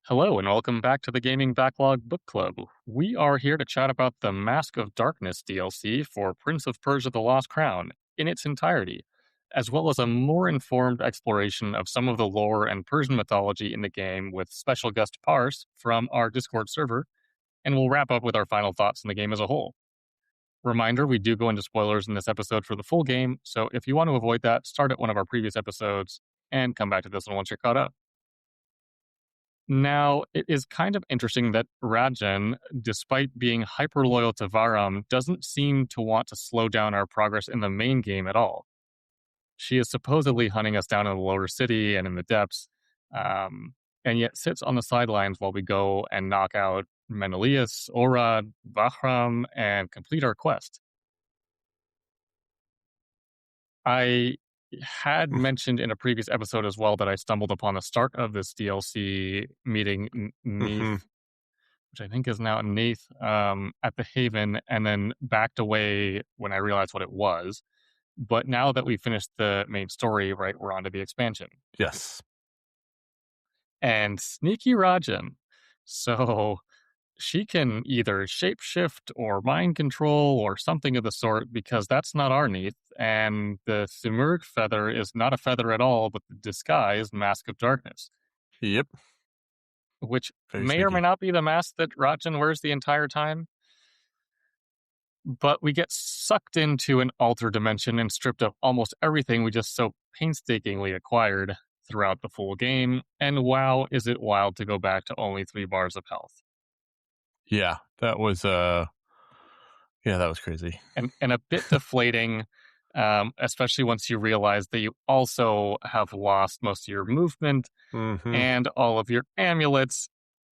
Hello, and welcome back to the Gaming Backlog Book Club. We are here to chat about the Mask of Darkness DLC for Prince of Persia The Lost Crown in its entirety, as well as a more informed exploration of some of the lore and Persian mythology in the game with special guest Parse from our Discord server, and we'll wrap up with our final thoughts on the game as a whole. Reminder, we do go into spoilers in this episode for the full game, so if you want to avoid that, start at one of our previous episodes and come back to this one once you're caught up. Now, it is kind of interesting that Rajan, despite being hyper loyal to Varam, doesn't seem to want to slow down our progress in the main game at all. She is supposedly hunting us down in the lower city and in the depths, and yet sits on the sidelines while we go and knock out Menelaus, Orad, Bahram, and complete our quest. I had mentioned in a previous episode as well that I stumbled upon the start of this DLC meeting Neath, which I think is now Neath, at the Haven, and then backed away when I realized what it was. But now that we finished the main story, right, we're on to the expansion. Yes. And Sneaky Rajan. So she can either shapeshift or mind control or something of the sort, because that's not our Neath. And the Simurgh feather is not a feather at all, but the disguised Mask of Darkness. Yep. Which Very may or sneaky. may not be the mask that Rajan wears the entire time. But we get sucked into an alter dimension and stripped of almost everything we just so painstakingly acquired throughout the full game. And wow, is it wild to go back to only 3 bars of health. Yeah, that was crazy. And a bit deflating, especially once you realize that you also have lost most of your movement and all of your amulets,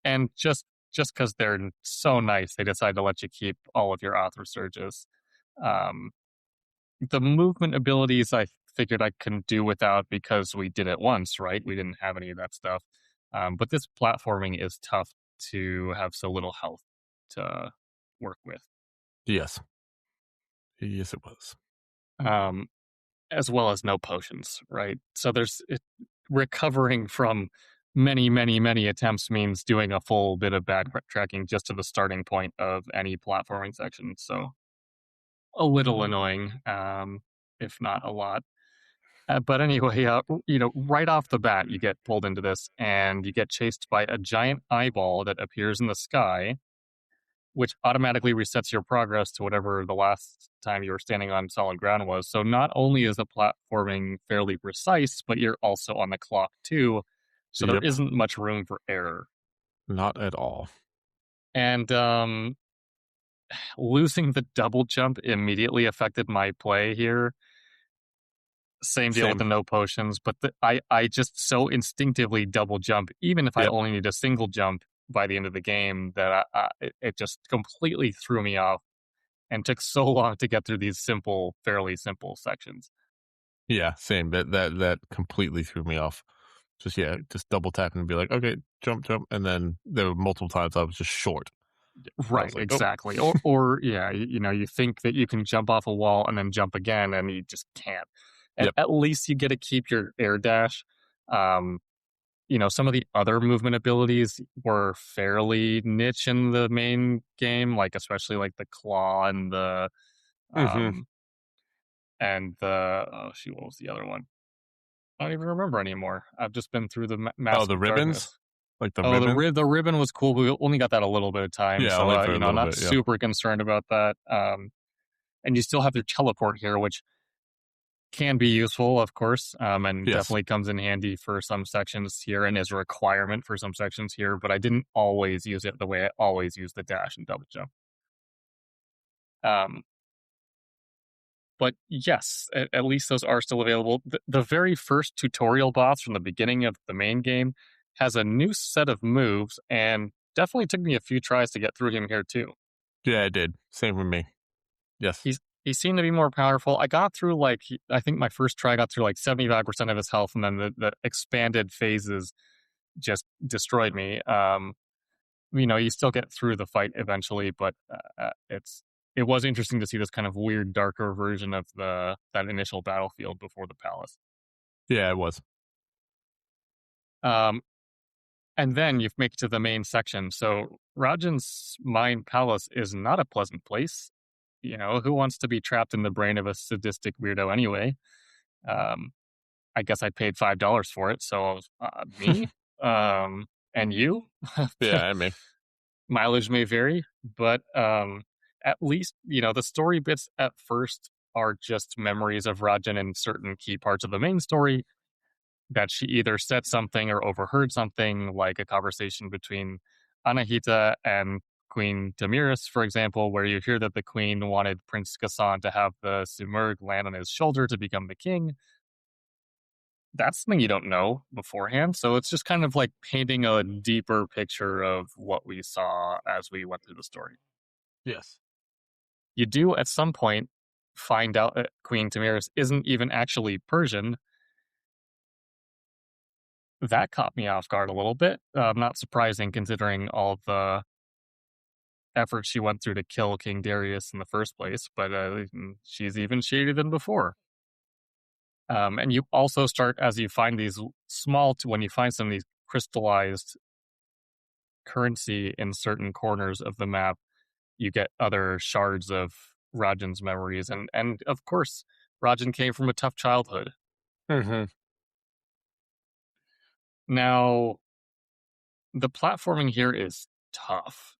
and just because they're so nice, they decide to let you keep all of your Athra Surges. The movement abilities I figured I couldn't do without because we did it once, right? We didn't have any of that stuff. But this platforming is tough to have so little health to work with. Yes. Yes, it was. As well as no potions, right? So recovering from many, many, many attempts means doing a full bit of backtracking just to the starting point of any platforming section. So a little annoying, if not a lot. But anyway, right off the bat, you get pulled into this and you get chased by a giant eyeball that appears in the sky, which automatically resets your progress to whatever the last time you were standing on solid ground was. So not only is the platforming fairly precise, but you're also on the clock too. So there isn't much room for error. Not at all. And losing the double jump immediately affected my play here. Same deal with the no potions, but I just so instinctively double jump, even if I only need a single jump by the end of the game, that it just completely threw me off and took so long to get through these fairly simple sections. Yeah, same. That completely threw me off. Just double tapping and be like, okay, jump, and then there were multiple times I was just short. Right, like, exactly. Or yeah, you think that you can jump off a wall and then jump again, and you just can't. And at least you get to keep your air dash. Some of the other movement abilities were fairly niche in the main game, like especially like the claw and the what was the other one? I don't even remember anymore. I've just been through the mask. The ribbons, like the ribbon. The ribbon was cool. We only got that a little bit of time, yeah, so I'm not super concerned about that. And you still have your teleport here, which can be useful, of course, and definitely comes in handy for some sections here and is a requirement for some sections here, but I didn't always use it the way I always use the dash and double jump. But yes, at least those are still available. The very first tutorial boss from the beginning of the main game has a new set of moves, and definitely took me a few tries to get through him here too. Yeah, it did. Same with me. Yes. He seemed to be more powerful. I got through I think my first try got through 75% of his health, and then the expanded phases just destroyed me. You still get through the fight eventually, but it was interesting to see this kind of weird, darker version of that initial battlefield before the palace. Yeah, it was. And then you make it to the main section. So Rajan's Mind Palace is not a pleasant place. You know, who wants to be trapped in the brain of a sadistic weirdo anyway? Um, I guess I paid $5 for it. So me, and you. Yeah, I mean, Mileage may vary, but at least the story bits at first are just memories of Rajan in certain key parts of the main story that she either said something or overheard something, like a conversation between Anahita and Queen Damiris, for example, where you hear that the queen wanted Prince Ghassan to have the Simurgh land on his shoulder to become the king. That's something you don't know beforehand. So it's just kind of like painting a deeper picture of what we saw as we went through the story. yes. You do at some point find out that Queen Damiris isn't even actually Persian. That caught me off guard a little bit. Not surprising considering all the effort she went through to kill King Darius in the first place, but she's even shadier than before. And you also start, as you find these when you find some of these crystallized currency in certain corners of the map, you get other shards of Rajan's memories. And of course, Rajan came from a tough childhood. Hmm. Now, the platforming here is tough.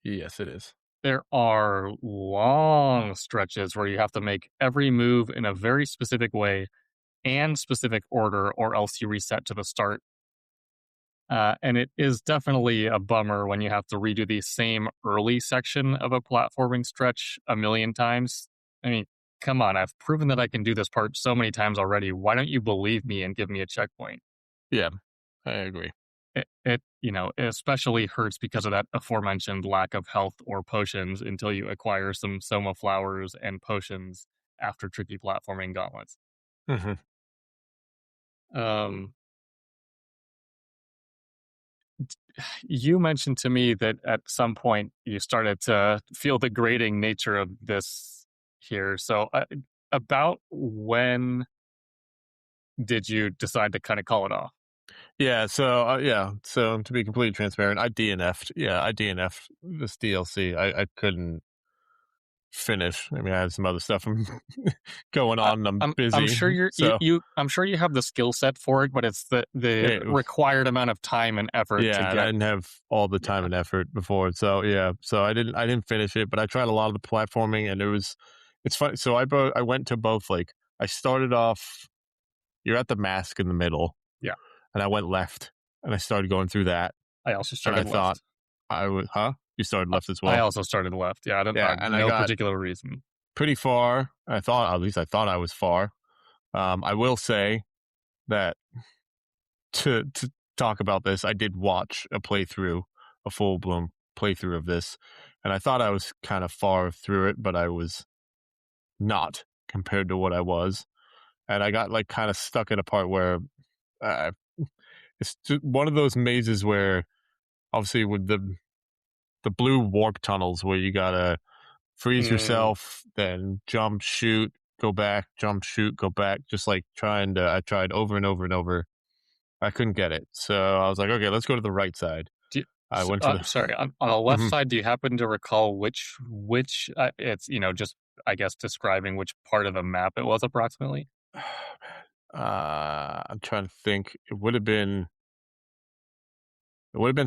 Yes, it is. There are long stretches where you have to make every move in a very specific way and specific order, or else you reset to the start. And it is definitely a bummer when you have to redo the same early section of a platforming stretch a million times. I mean, come on, I've proven that I can do this part so many times already. Why don't you believe me and give me a checkpoint? Yeah, I agree. It especially hurts because of that aforementioned lack of health or potions until you acquire some soma flowers and potions after tricky platforming gauntlets. Hmm. Um, you mentioned to me that at some point you started to feel the grating nature of this here. So, about when did you decide to kind of call it off? Yeah, so to be completely transparent, I DNF'd. Yeah, I DNF'd this DLC. I couldn't finish. I mean, I had some other stuff going I, on, and I'm I'm busy. sure So I'm sure you have the skill set for it, but it's the it, required amount of time and effort to yeah, and I get. didn't have all the time Yeah. and effort before. So yeah, so I didn't finish it, but I tried a lot of the platforming, and it's fun. So I went to both. Like I started off, you're at the mask in the middle, Yeah. and I went left, and I started going through that, I also and I started thought left. I would, huh? You started left as I well. also started left. Yeah, I don't Yeah, and I no got particular reason. pretty far. At least I thought I was far. I will say that to talk about this, I did watch a full blown playthrough of this, and I thought I was kind of far through it, but I was not compared to what I was, and I got like kind of stuck at a part where uh, it's one of those mazes where obviously with the blue warp tunnels where you gotta freeze Mm, yourself, then jump, shoot, go back, jump, shoot, go back, just like I tried over and over and over. I couldn't get it. So I was like, okay, let's go to the right side. I went to the, sorry, on the left Mhm. side, do you happen to recall which it's just I guess describing which part of the map it was approximately? I'm trying to think. It would have been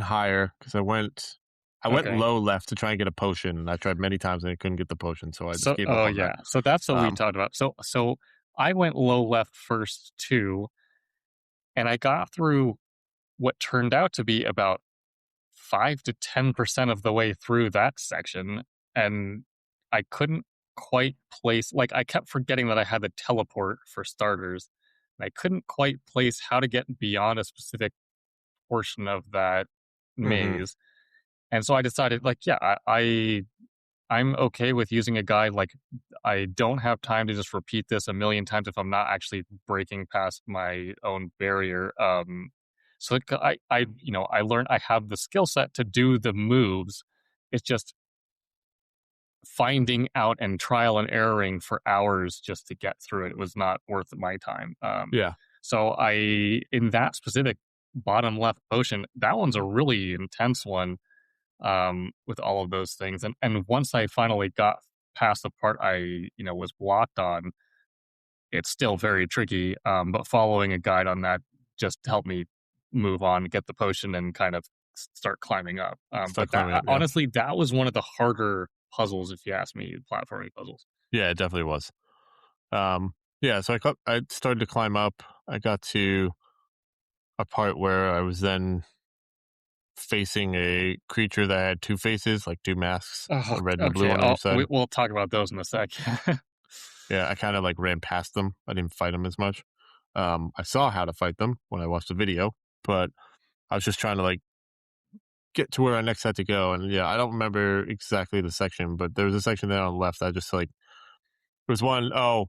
higher because I went Okay. low left to try and get a potion, and I tried many times and I couldn't get the potion, so I just So, gave up oh on that. yeah. So that's what we Um, talked about. So I went low left first too, and I got through what turned out to be about 5 to 10% of the way through that section, and I couldn't quite place. Like I kept forgetting that I had the teleport for starters, and I couldn't quite place how to get beyond a specific portion of that mhm. maze. And so I decided, like, yeah, I'm okay with using a guide. Like, I don't have time to just repeat this a million times if I'm not actually breaking past my own barrier. So I learned I have the skill set to do the moves. It's just finding out and trial and erroring for hours just to get through it was not worth my time. Yeah. So in that specific bottom left potion, that one's a really intense one, with all of those things. And once I finally got past the part I, was blocked on, it's still very tricky. But following a guide on that just helped me move on, get the potion, and kind of start climbing up. Start But that climbing up. Yeah, honestly, that was one of the harder puzzles, if you ask me, platforming puzzles. yeah, it definitely was. Yeah, so I started to climb up. I got to a part where I was then facing a creature that had two faces, like two masks, Oh, a red and a blue okay. on either side. We'll talk about those in a sec. Yeah, I kind of like ran past them. I didn't fight them as much. I saw how to fight them when I watched the video, but I was just trying to like get to where I next had to go. And yeah, I don't remember exactly the section, but there was a section there on the left. I just like, there was one, oh,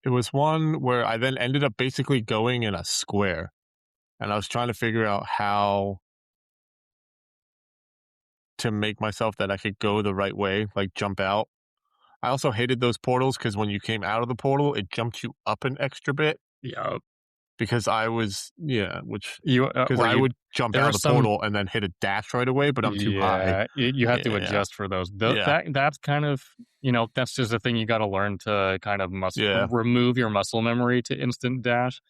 it was one where I then ended up basically going in a square. And I was trying to figure out how to make myself that I could go the right way, like jump out. I also hated those portals because when you came out of the portal, it jumped you up an extra bit Yeah, because I was, yeah, which, you because where I you would jump there out are of the some. portal and then hit a dash right away, but I'm too high. Yeah, you have to Yeah. adjust for those. Yeah. That's kind of, that's just a thing you got to learn to kind of Yeah. remove your muscle memory to instant dash.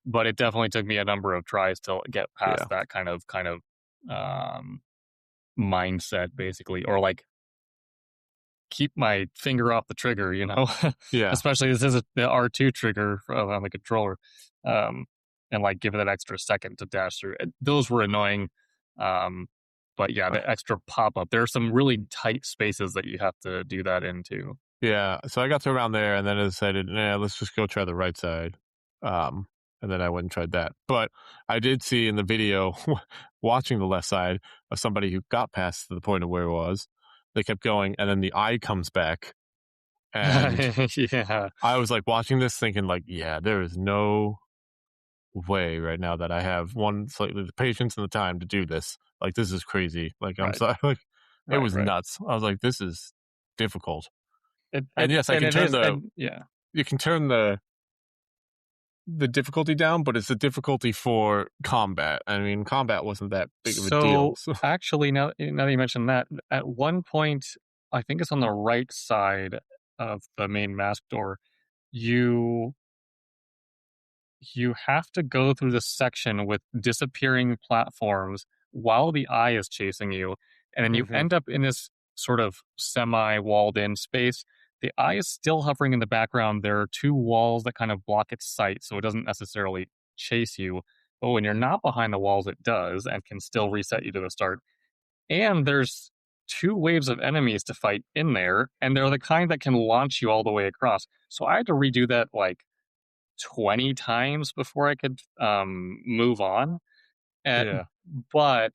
But it definitely took me a number of tries to get Yeah. past that kind of um, mindset, basically, or like keep my finger off the trigger, Yeah. especially this is the R2 trigger on the controller, um, and like give it that extra second to dash through. Those were annoying, um, but yeah, the extra pop up. There are some really tight spaces that you have to do that into. Yeah. So I got to around there and then I decided, nah, let's just go try the right side. Um, and then I went and tried that. But I did see in the video, watching the left side of somebody who got past the point of where it was, they kept going, and then the eye comes back. And Yeah, I was like watching this thinking, like, yeah, there is no way right now that I have one slightly the patience and the time to do this. Like, this is crazy. Like, I'm right, sorry. Like, it right, was right. nuts. I was like, this is difficult. It, And it yes, I and can it turn is, the and yeah. you can turn the difficulty down, but it's the difficulty for combat. I mean, combat wasn't that big of a deal. So So, actually, now that you mentioned that, at one point, I think it's on the right side of the main mask door. You you have to go through this section with disappearing platforms while the eye is chasing you, and then you hmm end up in this sort of semi-walled in space. The eye is still hovering in the background. There are two walls that kind of block its sight, so it doesn't necessarily chase you. But when you're not behind the walls, it does and can still reset you to the start. And there's two waves of enemies to fight in there, and they're the kind that can launch you all the way across. So I had to redo that like 20 times before I could move on. At, yeah, but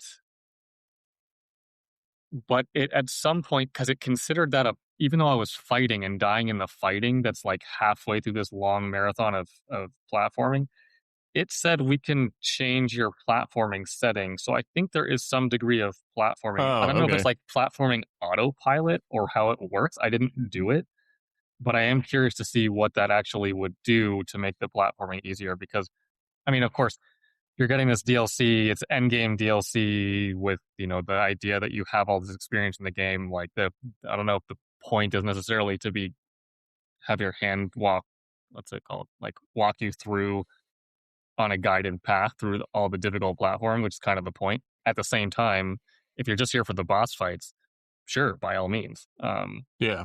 it at some point, because it considered that a, even though I was fighting and dying in the fighting, that's like halfway through this long marathon of platforming, it said we can change your platforming settings. So I think there is some degree of platforming. I oh, don't know if it's okay, like platforming autopilot or how it works. I didn't do it, but I am curious to see what that actually would do to make the platforming easier. Because, I mean, of course, you're getting this DLC, it's end game DLC with, the idea that you have all this experience in the game. Like, I don't know if the point is necessarily to have your hand walk, what's it called? Like, walk you through on a guided path through all the difficult platform, which is kind of the point. At the same time, if you're just here for the boss fights, sure, by all means. yeah.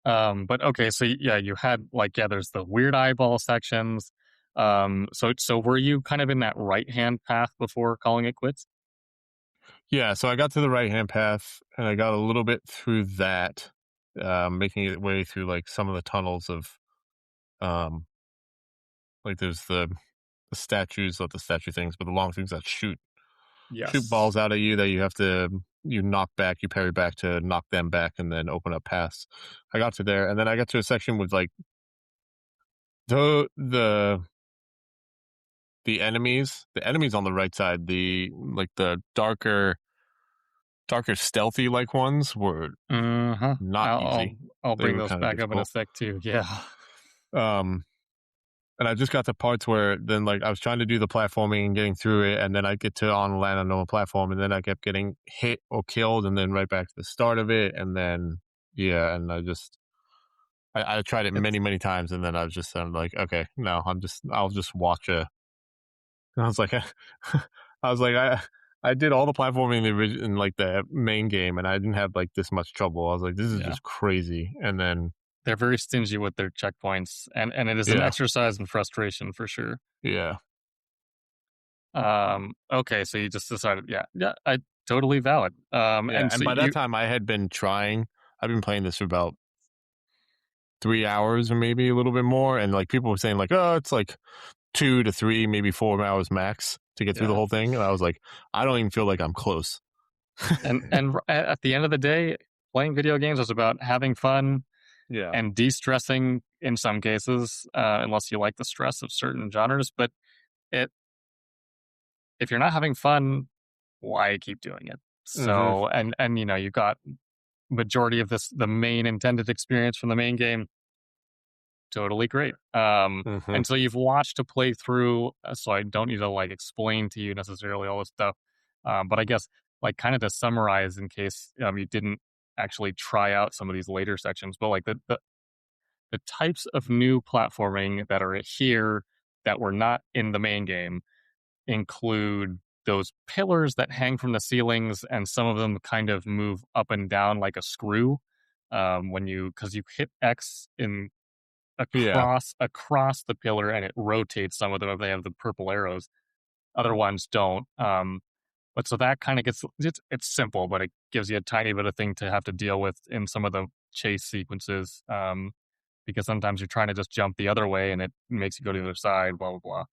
But okay, so yeah, you had like, yeah, there's the weird eyeball sections. So were you kind of in that right hand path before calling it quits? Yeah, so I got to the right hand path and I got a little bit through that, making it way through like some of the tunnels of um like there's the statues, not the statue things, but the long things that shoot Yes. balls out at you that you knock back, you parry back to knock them back and then open up paths. I got to there and then I got to a section with like the enemies on the right side, the like the darker stealthy like ones were Uh-huh. not I'll, I'll easy. I'll They bring were those kind of back up in a difficult. sec too. Yeah. Um And I just got to parts where then like I was trying to do the platforming and getting through it, and then I get to on land on a platform, and then I kept getting hit or killed, and then right back to the start of it, and then yeah, and I tried it It's many times, and then I'm like, okay, no, I'll just watch a. And I was like, I was like, I did all the platforming in in like the main game, and I didn't have like this much trouble. I was like, this is yeah. just crazy, and then They're very stingy with their checkpoints, and it is an yeah, exercise in frustration for sure. yeah, Okay, so you just decided, yeah, yeah, I totally valid. yeah, And and so by that you, time I had been trying. I've been playing this for about 3 hours or maybe a little bit more, and like people were saying like, oh, it's like 2 to 3, maybe 4 hours max to get through the yeah, whole thing, and I was like, I don't even feel like I'm close. at the end of the day, playing video games is about having fun Yeah. and de-stressing in some cases, unless you like the stress of certain genres. But it, if you're not having fun, why keep doing it? Mm-hmm. So, and you know, you got majority of this, the main intended experience from the main game, totally great. Mm-hmm. And so you've watched a playthrough, so I don't need to like explain to you necessarily all this stuff. But I guess like kind of to summarize in case you didn't actually try out some of these later sections, but like the types of new platforming that are here that were not in the main game include those pillars that hang from the ceilings, and some of them kind of move up and down like a screw. When you because you hit X in Yeah. across the pillar, and it rotates some of them if they have the purple arrows. Other ones don't. But so that kind of gets it's simple, but it gives you a tiny bit of thing to have to deal with in some of the chase sequences. Because sometimes you're trying to just jump the other way and it makes you go to the other side. Blah blah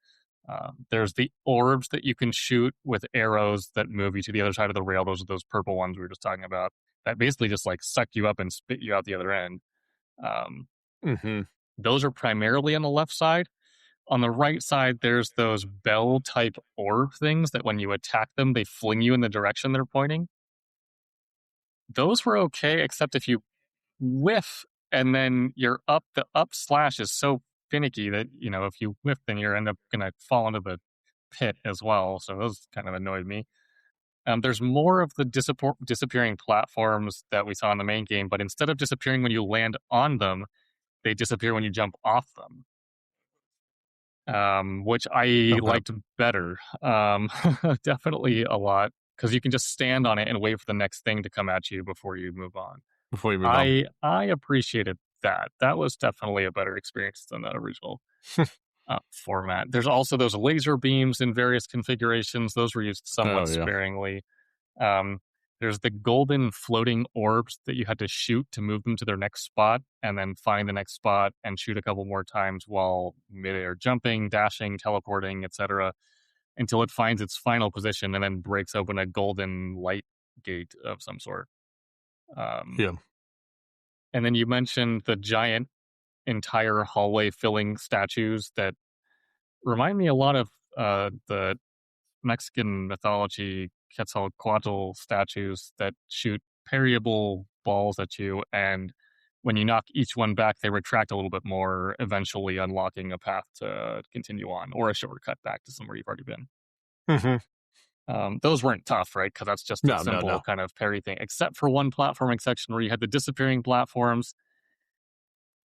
blah. There's the orbs that you can shoot with arrows that move you to the other side of the rail. Those are those purple ones we were just talking about. That basically just like suck you up and spit you out the other end. Um, Mm-hmm. those are primarily on the left side. On the right side, there's those bell type orb things that when you attack them, they fling you in the direction they're pointing. Those were okay, except if you whiff and then the up slash is so finicky that, you know, if you whiff, then you're end up going to fall into the pit as well. So those kind of annoyed me. There's more of the disappearing platforms that we saw in the main game, but instead of disappearing when you land on them, they disappear when you jump off them. Which I Okay. liked better. Definitely a lot because you can just stand on it and wait for the next thing to come at you before you move on. Before you move on. I appreciated that. That was definitely a better experience than the original format. There's also those laser beams in various configurations. Those were used somewhat Oh yeah. sparingly. Um, there's the golden floating orbs that you had to shoot to move them to their next spot, and then find the next spot and shoot a couple more times while midair jumping, dashing, teleporting, etc., until it finds its final position and then breaks open a golden light gate of some sort. Um, Yeah. and then you mentioned the giant entire hallway filling statues that remind me a lot of the Mexican mythology Quetzalcoatl statues that shoot parryable balls at you, and when you knock each one back, they retract a little bit more, eventually unlocking a path to continue on or a shortcut back to somewhere you've already been. Mm-hmm. Those weren't tough, right? Because that's just a No, no, simple no. kind of parry thing, except for one platforming section where you had the disappearing platforms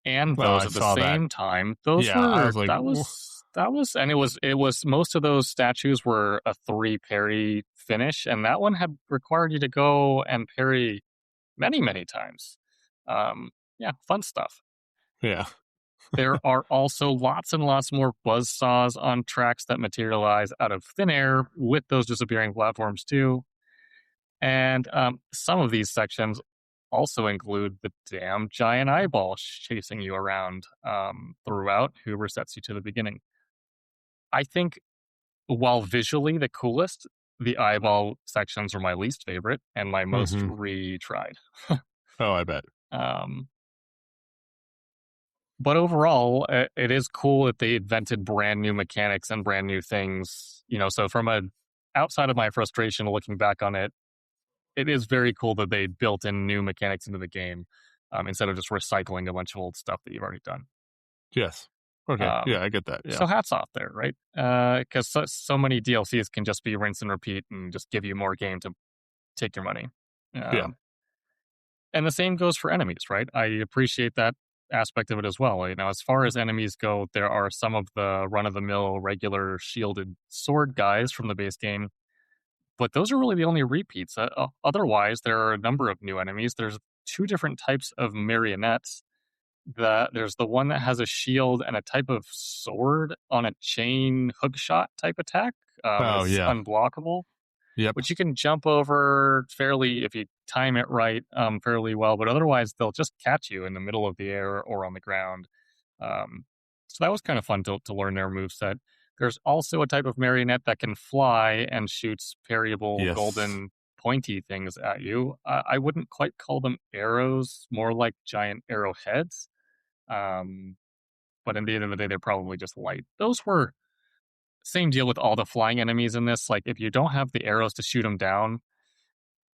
and Well, those I at the saw that. same time. Those Yeah, I were was like, that was and it was most of those statues were a 3 parry finish, and that one had required you to go and parry many times. Yeah, fun stuff. yeah. There are also lots and lots more buzz saws on tracks that materialize out of thin air with those disappearing platforms too. And some of these sections also include the damn giant eyeball chasing you around throughout, who resets you to the beginning. I think while visually the coolest, the eyeball sections were my least favorite and my most Mm-hmm. retried. Oh, I bet. Um, but overall, it is cool that they invented brand new mechanics and brand new things. You know, so from a outside of my frustration looking back on it, it is very cool that they built in new mechanics into the game instead of just recycling a bunch of old stuff that you've already done. Yes. Okay. Um, Yeah, I get that. Yeah. so hats off there, right? Because so many DLCs can just be rinse and repeat and just give you more game to take your money. Yeah. Um, and the same goes for enemies, right? I appreciate that aspect of it as well. As far as enemies go, there are some of the run of the mill regular shielded sword guys from the base game, but those are really the only repeats. Otherwise, there are a number of new enemies. There's two different types of marionettes. There's the one that has a shield and a type of sword on a chain hook shot type attack. Oh, It's yeah. unblockable, Yep. which you can jump over fairly if you time it right, fairly well. But otherwise, they'll just catch you in the middle of the air or on the ground. Um, so that was kind of fun to learn their moveset. There's also a type of marionette that can fly and shoots parryable Yes. golden pointy things at you. I wouldn't quite call them arrows, more like giant arrowheads. Um, but in the end of the day, they're probably just light. Those were same deal with all the flying enemies in this. Like, if you don't have the arrows to shoot them down,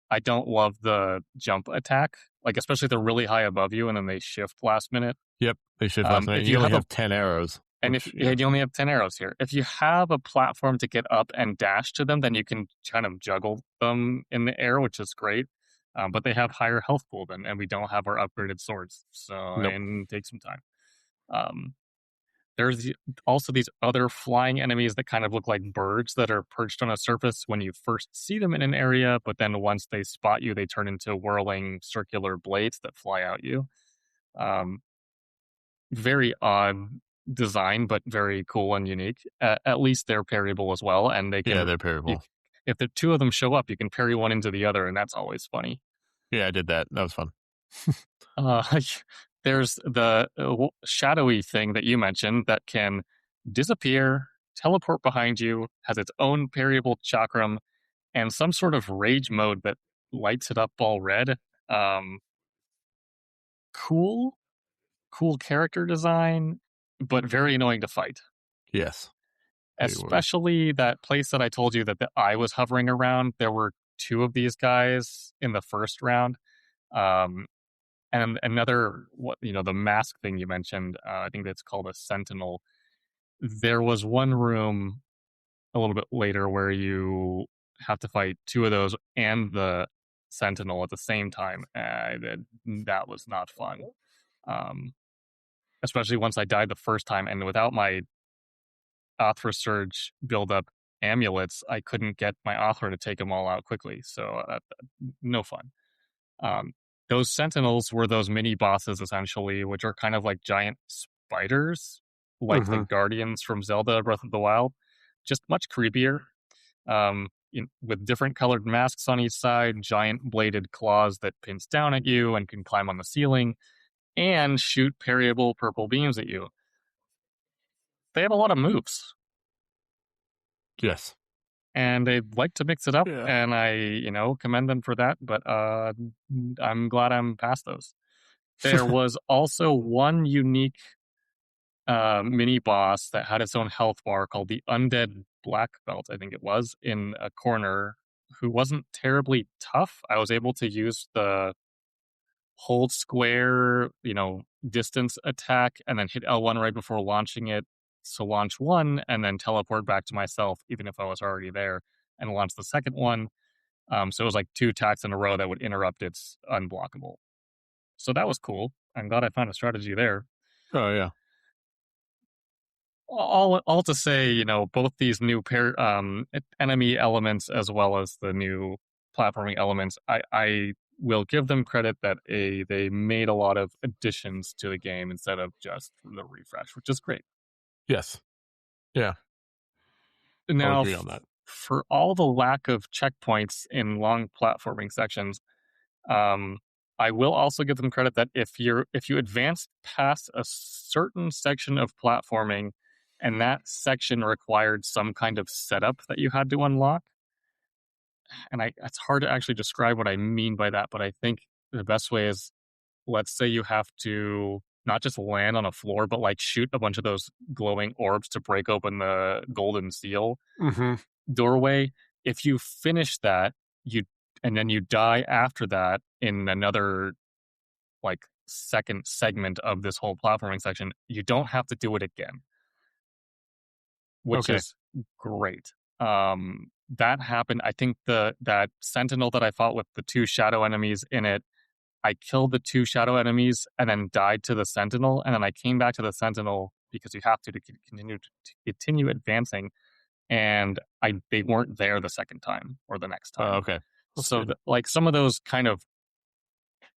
I don't love the jump attack. Like, especially if they're really high above you and then they shift last minute. Yep. They shift last night. If And you you only have a have 10 arrows, and if which, yeah, yeah. you only have 10 arrows here. If you have a platform to get up and dash to them, then you can kind of juggle them in the air, which is great. But they have higher health pool than, and we don't have our upgraded swords, so Nope. and take some time. Um, There's also these other flying enemies that kind of look like birds that are perched on a surface when you first see them in an area, but then once they spot you, they turn into whirling circular blades that fly at you. Um, Very odd design, but very cool and unique. At least they're parryable as well, and they Yeah, can. they're You, parryable. if the two of them show up, you can parry one into the other, and that's always funny. Yeah, I did that. That was fun. Uh, there's the shadowy thing that you mentioned that can disappear, teleport behind you, has its own parryable chakram, and some sort of rage mode that lights it up all red. Um, cool, cool character design, but very annoying to fight. Yes. They were. Especially that place that I told you that the eye was hovering around. There were two of these guys in the first round. Um, And another, the mask thing you mentioned, I think that's called a sentinel. There was one room a little bit later where you have to fight two of those and the sentinel at the same time. That was not fun. Um, Especially once I died the first time, and without my Athra Surge build-up amulets, I couldn't get my Athra to take them all out quickly. So no fun. Um, those sentinels were those mini bosses essentially, which are kind of like giant spiders, like the Mm-hmm. guardians from Zelda Breath of the Wild, just much creepier. With different colored masks on each side, giant bladed claws that pins down at you and can climb on the ceiling and shoot parryable purple beams at you. They have a lot of moves, Yes. and they like to mix it up, Yeah. and I, commend them for that. But I'm glad I'm past those. There was also one unique mini boss that had its own health bar called the Undead Black Belt, I think it was, in a corner, who wasn't terribly tough. I was able to use the hold square, distance attack, and then hit L1 right before launching it to launch one, and then teleport back to myself, even if I was already there, and launch the second one. So it was like two attacks in a row that would interrupt its unblockable. So that was cool. I'm glad I found a strategy there. Oh, yeah. All to say, both these new enemy elements as well as the new platforming elements, I will give them credit that they made a lot of additions to the game instead of just the refresh, which is great. Yes. Yeah. I'll Now, agree on that. for all the lack of checkpoints in long platforming sections, um, I will also give them credit that if you advance past a certain section of platforming, and that section required some kind of setup that you had to unlock, and it's hard to actually describe what I mean by that, but I think the best way is, let's say you have to not just land on a floor, but like shoot a bunch of those glowing orbs to break open the golden seal Mm-hmm. doorway. If you finish that, you and then you die after that in another like second segment of this whole platforming section, you don't have to do it again, which Okay. is great. That happened. I think that sentinel that I fought with the two shadow enemies in it, I killed the two shadow enemies and then died to the sentinel, and then I came back to the sentinel because you have to continue advancing, and they weren't there the second time or the next time. Okay. That's So good. like some of those kind of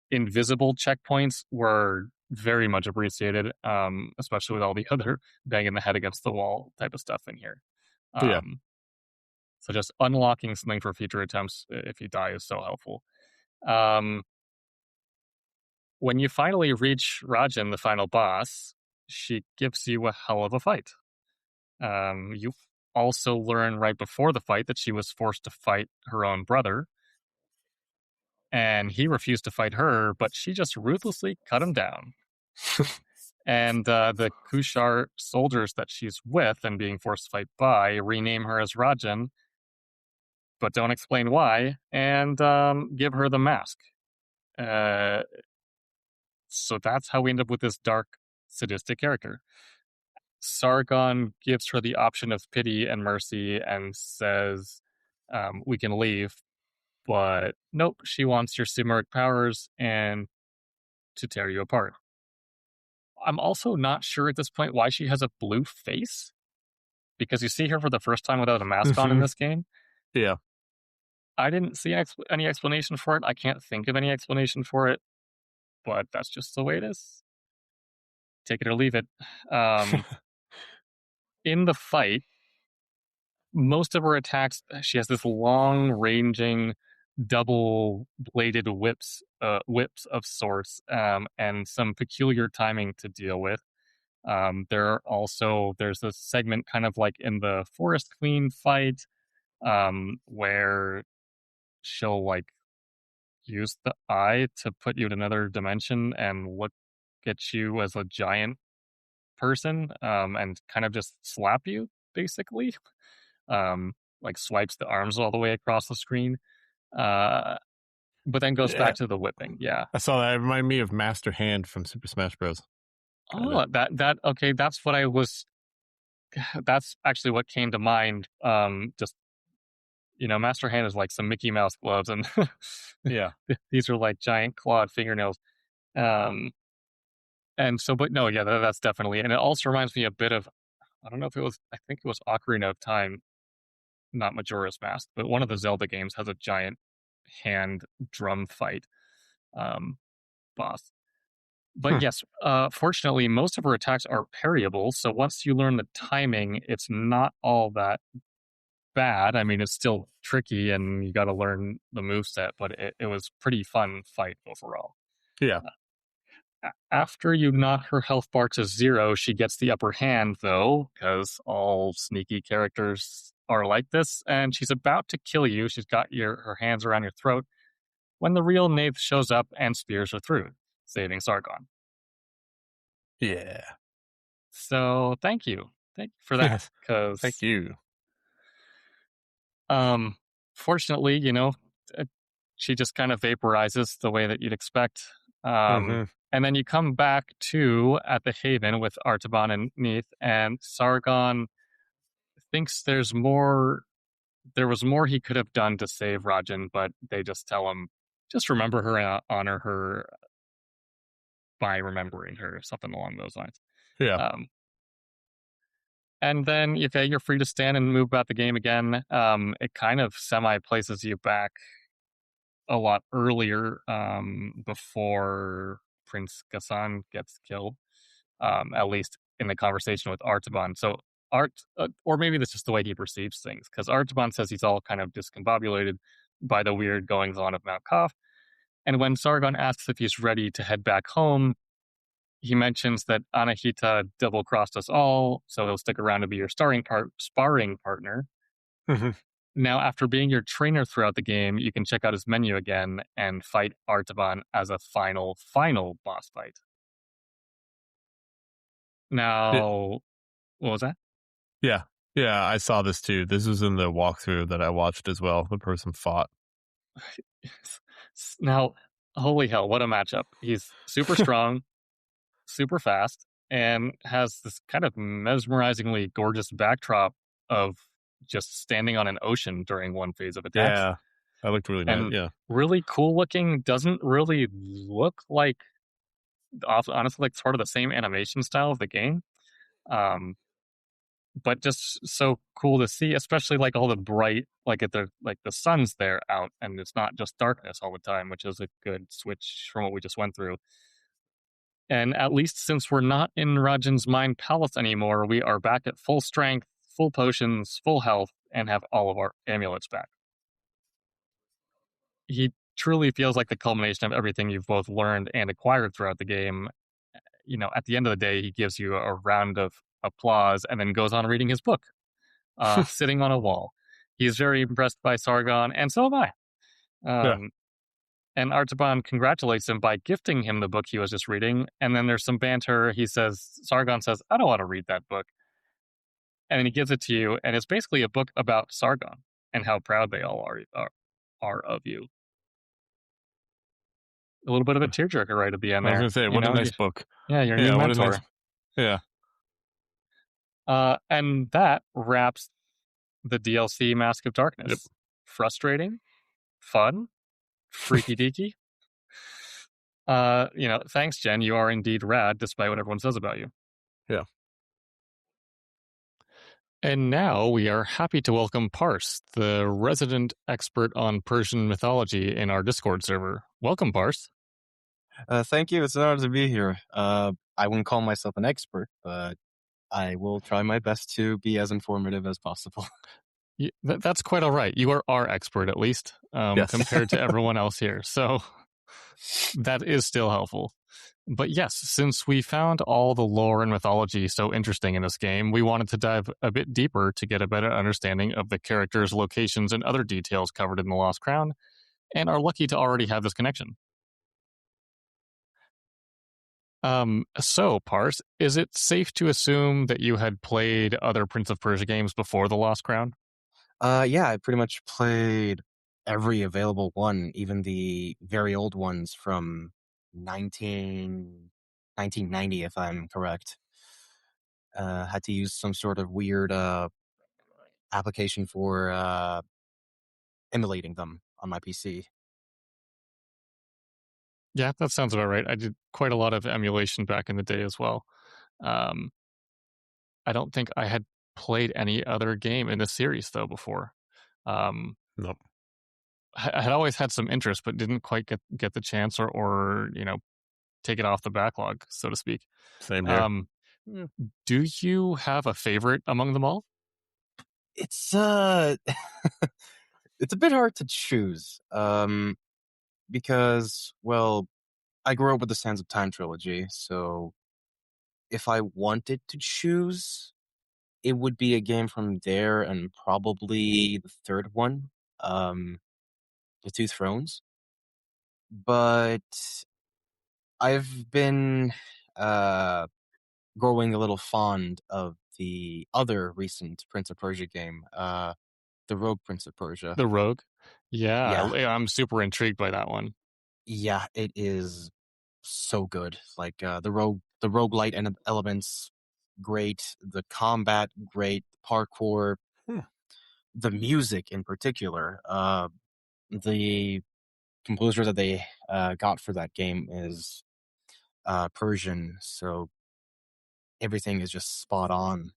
invisible checkpoints were very much appreciated, especially with all the other banging the head against the wall type of stuff in here. Yeah. Um, so just unlocking something for future attempts if you die is so helpful. Um, when you finally reach Rajan, the final boss, she gives you a hell of a fight. You also learn right before the fight that she was forced to fight her own brother, and he refused to fight her, but she just ruthlessly cut him down. And the Kushar soldiers that she's with and being forced to fight by rename her as Rajan, but don't explain why, and give her the mask. Uh, so that's how we end up with this dark, sadistic character. Sargon gives her the option of pity and mercy and says, we can leave, but nope, she wants your Simuric powers and to tear you apart. I'm also not sure at this point why she has a blue face, because you see her for the first time without a mask on in Mhm. this game. Yeah. I didn't see any explanation for it. I can't think of any explanation for it, but that's just the way it is. Take it or leave it. Um, in the fight, most of her attacks, she has this long ranging double bladed whips of sorts, and some peculiar timing to deal with. There's a segment kind of like in the Forest Queen fight, where she'll like use the eye to put you in another dimension and look at you as a giant person, and kind of just slap you basically. Like swipes the arms all the way across the screen, uh, but then goes Yeah. back to the whipping. Yeah. I saw that. It reminded me of Master Hand from Super Smash Bros. Kind of. Oh, that okay. That's what I was. That's actually what came to mind. Just Master Hand is like some Mickey Mouse gloves, and Yeah. these are like giant clawed fingernails. Um, and so, but no, yeah, that's definitely, and it also reminds me a bit of. I don't know if it was. I think it was Ocarina of Time, not Majora's Mask, but one of the Zelda games has a giant hand drum fight um, boss. But Hmm. yes, fortunately, most of her attacks are parryable. So once you learn the timing, it's not all that bad. I mean, it's still tricky and you got to learn the moveset, but it was pretty fun fight overall. Yeah. After you knock her health bar to 0, she gets the upper hand, though, because all sneaky characters are like this, and she's about to kill you. She's got her hands around your throat when the real Nath shows up and spears her through, saving Sargon. Yeah. So thank you for that, Yes. Thank because you. um, fortunately, uh, she just kind of vaporizes the way that you'd expect. Um, Hmm. and then you come back to at the Haven with Artaban and Neith, and Sargon thinks there was more he could have done to save Rajan, but they just tell him, just remember her and honor her by remembering her, something along those lines. Yeah. Um, and then, okay, you're free to stand and move about the game again. It kind of semi places you back a lot earlier, before Prince Ghassan gets killed, at least in the conversation with Artaban. So or maybe that's just the way he perceives things, because Artaban says he's all kind of discombobulated by the weird goings on of Mount Koth. And when Sargon asks if he's ready to head back home, he mentions that Anahita double crossed us all, so he'll stick around to be your sparring partner. Hmm. Now, after being your trainer throughout the game, you can check out his menu again and fight Artaban as a final boss fight. Yeah. Now, what was that? Yeah. Yeah. I saw this too. This was in the walkthrough that I watched as well. The person fought. Now, Holy hell, what a matchup. He's super strong, super fast, and has this kind of mesmerizingly gorgeous backdrop of just standing on an ocean during one phase of attacks. Yeah, that looked really nice. And Yeah, really cool looking, doesn't really look like, honestly, like sort of the same animation style of the game. Um, but just so cool to see, especially like all the bright, like at the like the sun's there out, and it's not just darkness all the time, which is a good switch from what we just went through. And at least since we're not in Rajan's Mind Palace anymore, we are back at full strength, full potions, full health, and have all of our amulets back. He truly feels like the culmination of everything you've both learned and acquired throughout the game. You know, at the end of the day, he gives you a round of applause and then goes on reading his book, sitting on a wall. He's very impressed by Sargon, and so am I. yeah. Um, and Artaban congratulates him by gifting him the book he was just reading. And then there's some banter. Sargon says, I don't want to read that book. And then he gives it to you, and it's basically a book about Sargon and how proud they all are of you. A little bit of a tearjerker right at the end I was there. gonna say, You what a know, nice book. yeah, your new Yeah, what a nice. mentor. Yeah, And that wraps the DLC Mask of yep, Darkness. Frustrating, fun, freaky deaky. Thanks, Jen. You are indeed rad, despite what everyone says about you. yeah. And now we are happy to welcome Parse, the resident expert on Persian mythology in our Discord server. Welcome, Parse. Thank you. It's an honor to be here. I wouldn't call myself an expert, but I will try my best to be as informative as possible. That's quite all right. You are our expert, at least, Yes. compared to everyone else here. So that is still helpful. But yes, since we found all the lore and mythology so interesting in this game, we wanted to dive a bit deeper to get a better understanding of the characters, locations, and other details covered in The Lost Crown, and are lucky to already have this connection. So, Parse, is it safe to assume that you had played other Prince of Persia games before The Lost Crown? Yeah, I pretty much played every available one, even the very old ones from 1990, if I'm correct. Had to use some sort of weird application for emulating them on my PC. Yeah, that sounds about right. I did quite a lot of emulation back in the day as well. Um, I don't think I had played any other game in this series though before. Um, Nope. I had always had some interest, but didn't quite get the chance or take it off the backlog, so to speak. Same here. Um, do you have a favorite among them all? It's it's a bit hard to choose. Because, well, I grew up with the Sands of Time trilogy, so if I wanted to choose, it would be a game from there and probably the third one, um, The Two Thrones. But I've been uh, growing a little fond of the other recent Prince of Persia game, the Rogue Prince of Persia. The Rogue? Yeah, Yeah, I'm super intrigued by that one. yeah, it is so good. Like the roguelite elements, great. The combat, great. Parkour, Hmm. the music in particular. The composer that they got for that game is Persian, so everything is just spot on.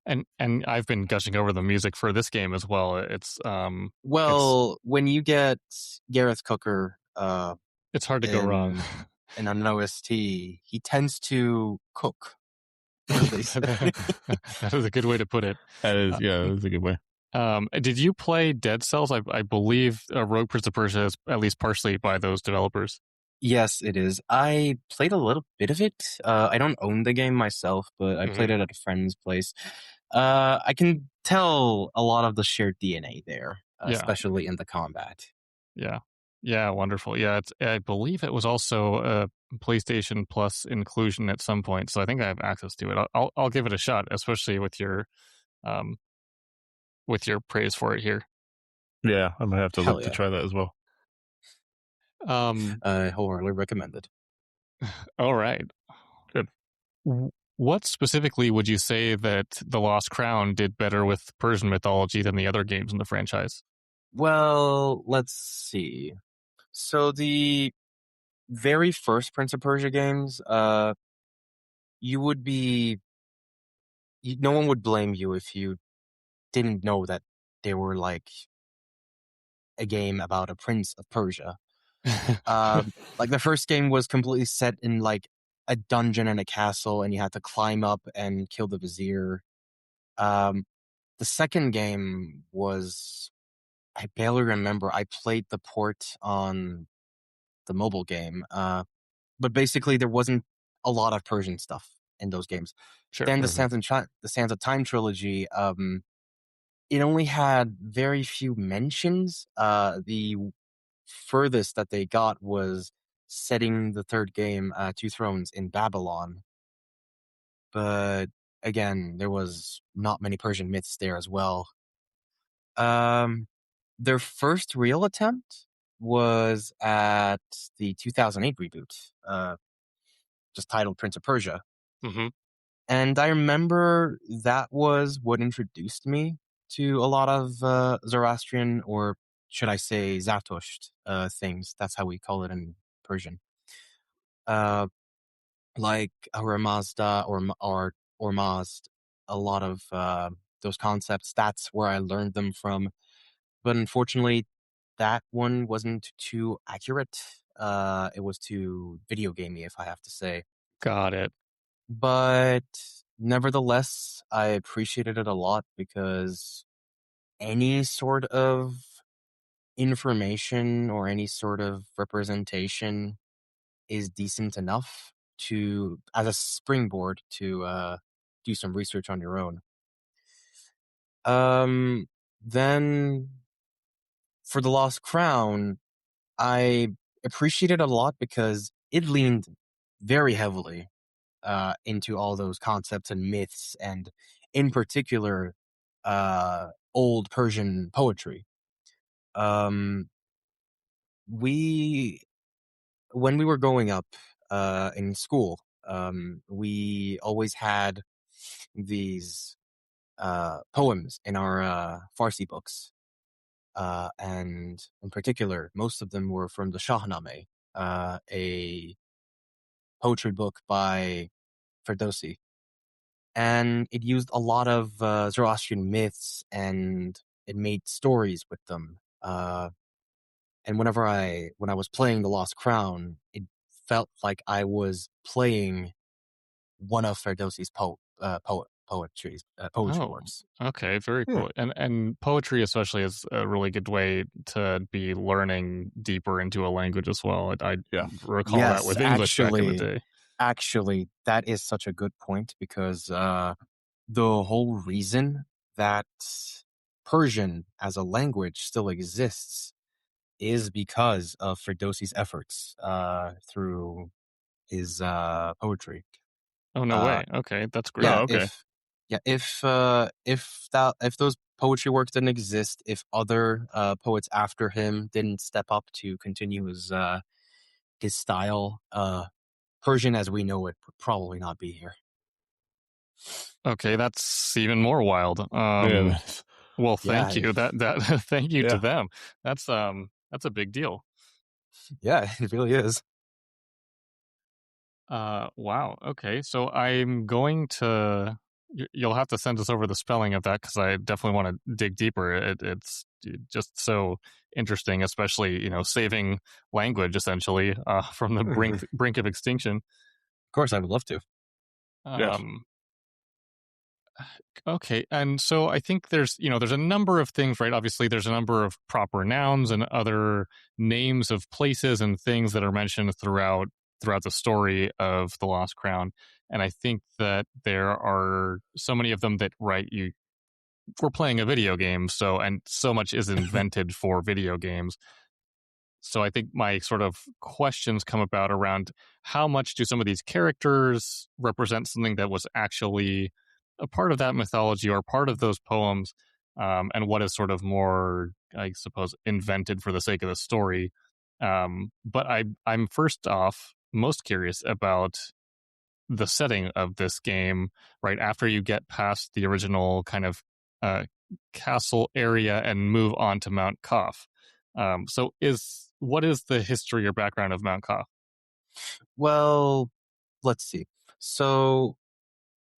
And I've been gushing over the music for this game as well. It's Well, when you get Gareth Cooker it's hard to go wrong. in an OST, he tends to cook, as they say. That is a good way to put it. That is, yeah, that's a good way. Did you play Dead Cells? I believe Rogue Prince of Persia is at least partially by those developers. Yes, it is. I played a little bit of it. I don't own the game myself, but I Mhm. played it at a friend's place. I can tell a lot of the shared DNA there, Yeah, especially in the combat. yeah, yeah. Wonderful. Yeah, I believe it was also a PlayStation Plus inclusion at some point, so I think I have access to it. I'll give it a shot, especially um with your praise for it here. Yeah, I'm gonna have to Hell look to yeah. try that as well. I wholeheartedly recommend it. All right. Good. What specifically would you say that The Lost Crown did better with Persian mythology than the other games in the franchise? Well, let's see. So the very first Prince of Persia games, you would be, no one would blame you if you didn't know that they were like a game about a Prince of Persia. Like the first game was completely set in like a dungeon and a castle, and you had to climb up and kill the vizier. Um, the second game was, I barely remember. I played the port on the mobile game, but basically there wasn't a lot of Persian stuff in those games. Sure. Then Mhm. the Sands of Time trilogy, it only had very few mentions. The furthest that they got was setting the third game, Two Thrones, in Babylon. But again, there was not many Persian myths there as well. Um, their first real attempt was at the 2008 reboot, just titled Prince of Persia. Mm-hmm. And I remember that was what introduced me to a lot of Zoroastrian, or should I say Zatoust, things. That's how we call it in Persian. Uh, like Ahura Mazda or Mazd, a lot of those concepts. That's where I learned them from. But unfortunately, that one wasn't too accurate. It was too video gamey, if I have to say. Got it. But nevertheless, I appreciated it a lot because any sort of information or any sort of representation is decent enough to as a springboard to do some research on your own. Then for the Lost Crown, I appreciated it a lot because it leaned very heavily into all those concepts and myths, and in particular, old Persian poetry. Um, we when we were growing up in school, we always had these poems in our Farsi books, and in particular, most of them were from the Shahnameh, a poetry book by Ferdowsi, and it used a lot of Zoroastrian myths, and it made stories with them. And when I was playing the Lost Crown, it felt like I was playing one of Ferdowsi's poetry Oh, works. okay, very Hmm. cool. And poetry especially is a really good way to be learning deeper into a language as well. I Yeah. recall that Yes, with English back in the day. actually, that is such a good point because the whole reason that Persian as a language still exists is because of Ferdowsi's efforts through his poetry. Oh, no Uh, way. Okay, that's Oh, great. yeah, okay. if those poetry works didn't exist, if other poets after him didn't step up to continue his style, Persian as we know it would probably not be here. Okay, that's even more wild. Yeah. That's, Well, Yeah, thank you. That thank you to yeah. them. That's a big deal. yeah, it really is. Wow. Okay, so I'm going to. You'll have to send us over the spelling of that because I definitely want to dig deeper. It's just so interesting, especially saving language essentially from the Mhm. brink of extinction. Of course, I would love to. Yes. Um, Okay, and so I think there's a number of things, right? Obviously, there's a number of proper nouns and other names of places and things that are mentioned throughout the story of the Lost Crown, and I think that there are so many of them that, right, we're playing a video game, and so much is invented for video games. So I think my sort of questions come about around how much do some of these characters represent something that was actually a part of that mythology or part of those poems, and what is sort of more, I suppose, invented for the sake of the story. But I'm first off most curious about the setting of this game, right after you get past the original kind of uh, castle area and move on to Mount Koff. So, what is the history or background of Mount Koff? Well, let's see. So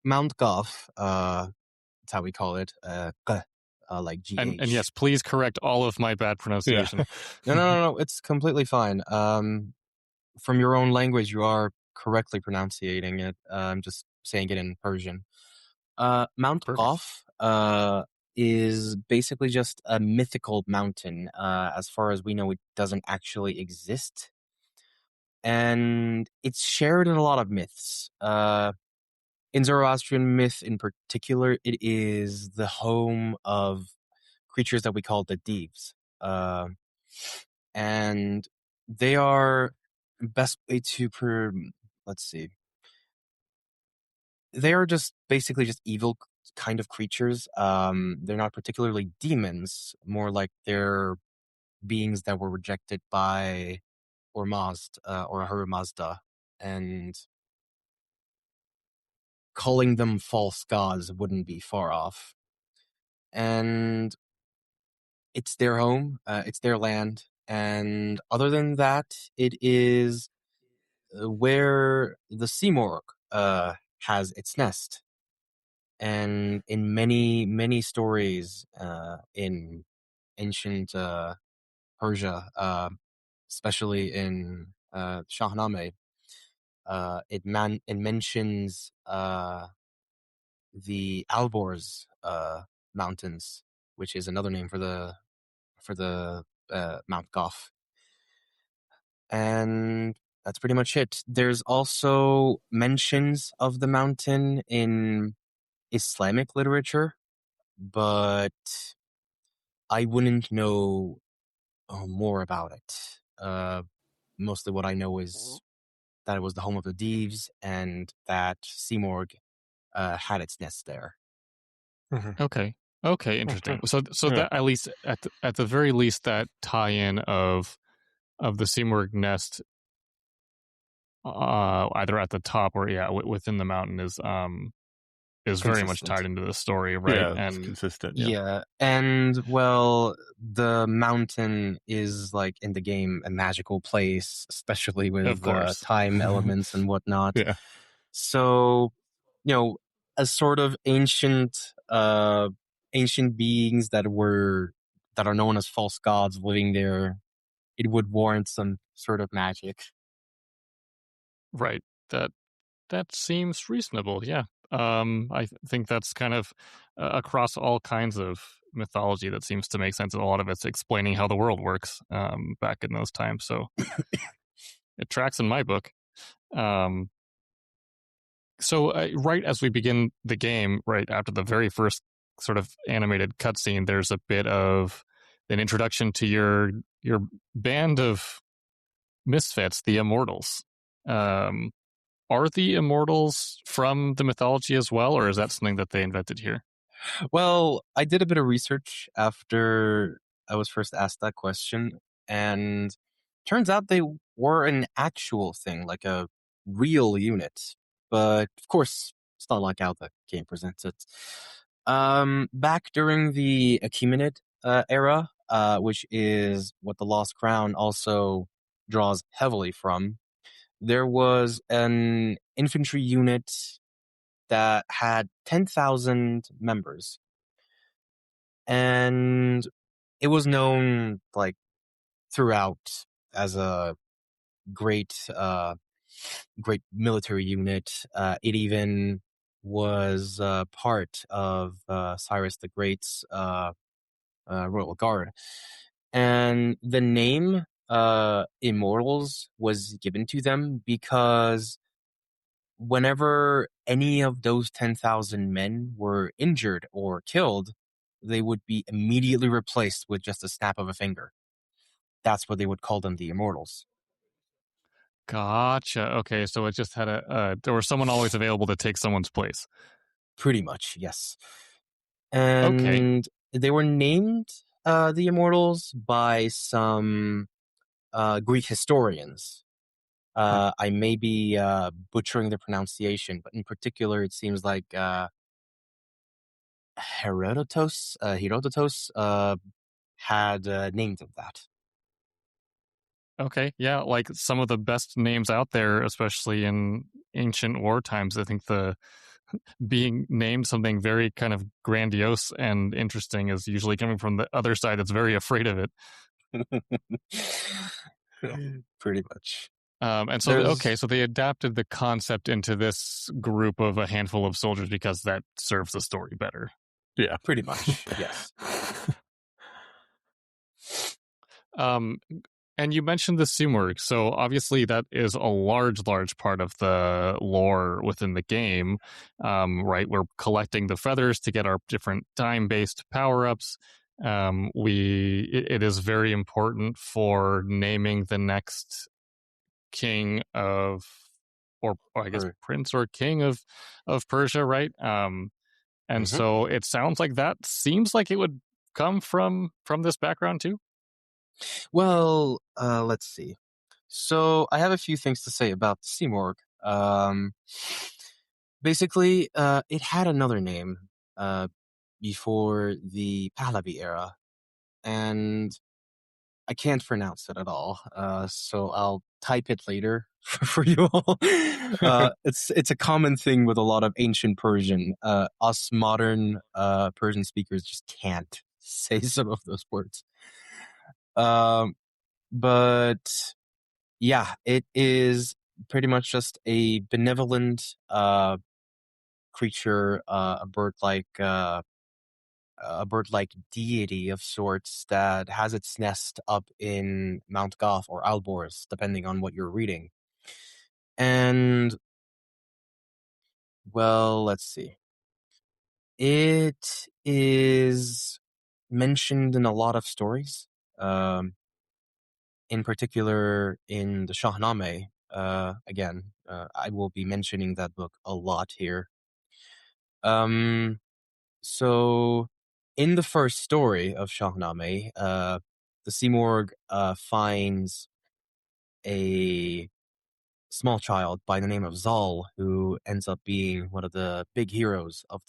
Mount Goth, that's how we call it, like And GH. yes, please correct all of my bad Yeah. pronunciation. No, it's completely fine. From your own language, you are correctly pronouncing it. I'm just saying it in Persian. Mount Perfect. Goth, is basically just a mythical mountain. As far as we know, it doesn't actually exist. And it's shared in a lot of myths. In Zoroastrian myth in particular, it is the home of creatures that we call the Deevs. And they are best way to let's see. They are just basically just evil kind of creatures. They're not particularly demons, more like they're beings that were rejected by Ormazd, or Ahura Mazda, and calling them false gods wouldn't be far off. And it's their home, it's their land, and other than that, it is where the Simorg has its nest. And in many stories in ancient Persia, especially in Shahnameh, it mentions the Alborz mountains, which is another name for the Mount Goth. And that's pretty much it. There's also mentions of the mountain in Islamic literature, but I wouldn't know more about it. Mostly what I know is that it was the home of the Deeves and that Simorg had its nest there. Okay. Okay, interesting. So Yeah. that, at least at the very least, that tie-in of the Seymour nest, either at the top or within the mountain is very much Consistent. tied into the story, right? Yeah, it's And consistent. Yeah. Yeah, and well, the mountain is like in the game a magical place, especially of with course, time elements and whatnot. Yeah. So, as sort of ancient beings that are known as false gods living there, it would warrant some sort of magic. right. That that seems reasonable. Yeah. I think that's kind of across all kinds of mythology that seems to make sense. And a lot of it's explaining how the world works back in those times. So it tracks in my book. Um, so right as we begin the game, right after the very first sort of animated cutscene, there's a bit of an introduction to your band of misfits, the Immortals. Um, are the Immortals from the mythology as well, or is that something that they invented here? Well, I did a bit of research after I was first asked that question, and turns out they were an actual thing, like a real unit. But of course, it's not like how the game presents it. Back during the Achaemenid era, which is what the Lost Crown also draws heavily from, there was an infantry unit that had 10,000 members, and it was known like throughout as a great great military unit. It even was part of Cyrus the Great's royal guard, and the name Immortals was given to them because whenever any of those 10,000 men were injured or killed, they would be immediately replaced with just a snap of a finger. That's what they would call them, the Immortals. Gotcha. Okay, so it just had there was someone always available to take someone's place. Pretty much, yes. Okay. And they were named the Immortals by some Greek historians. I may be butchering the pronunciation, but in particular, it seems like Herodotus had named of that. Okay, yeah, like some of the best names out there, especially in ancient war times. I think the being named something very kind of grandiose and interesting is usually coming from the other side that's very afraid of it. Pretty much. And so, There's so they adapted the concept into this group of a handful of soldiers because that serves the story better. Yeah. pretty much, yes. And you mentioned the Simurgh, so obviously that is a large part of the lore within the game, right? We're collecting the feathers to get our different time-based power-ups. It is very important for naming the next king of, or I guess prince or king of Persia, right? And so it sounds like that seems like it would come from this background too. Well, let's see. So I have a few things to say about Simorgh. Basically, it had another name before the Pahlavi era, and I can't pronounce it at all. So I'll type it later for you all. It's a common thing with a lot of ancient Persian. Us modern Persian speakers just can't say some of those words. But yeah, it is pretty much just a benevolent creature, a bird-like deity of sorts that has its nest up in Mount Goth or Alborz, depending on what you're reading. And well, let's see. It is mentioned in a lot of stories. In particular in the Shahnameh. Again, I will be mentioning that book a lot here. So in the first story of Shahnameh, the Simorgh finds a small child by the name of Zal, who ends up being one of the big heroes of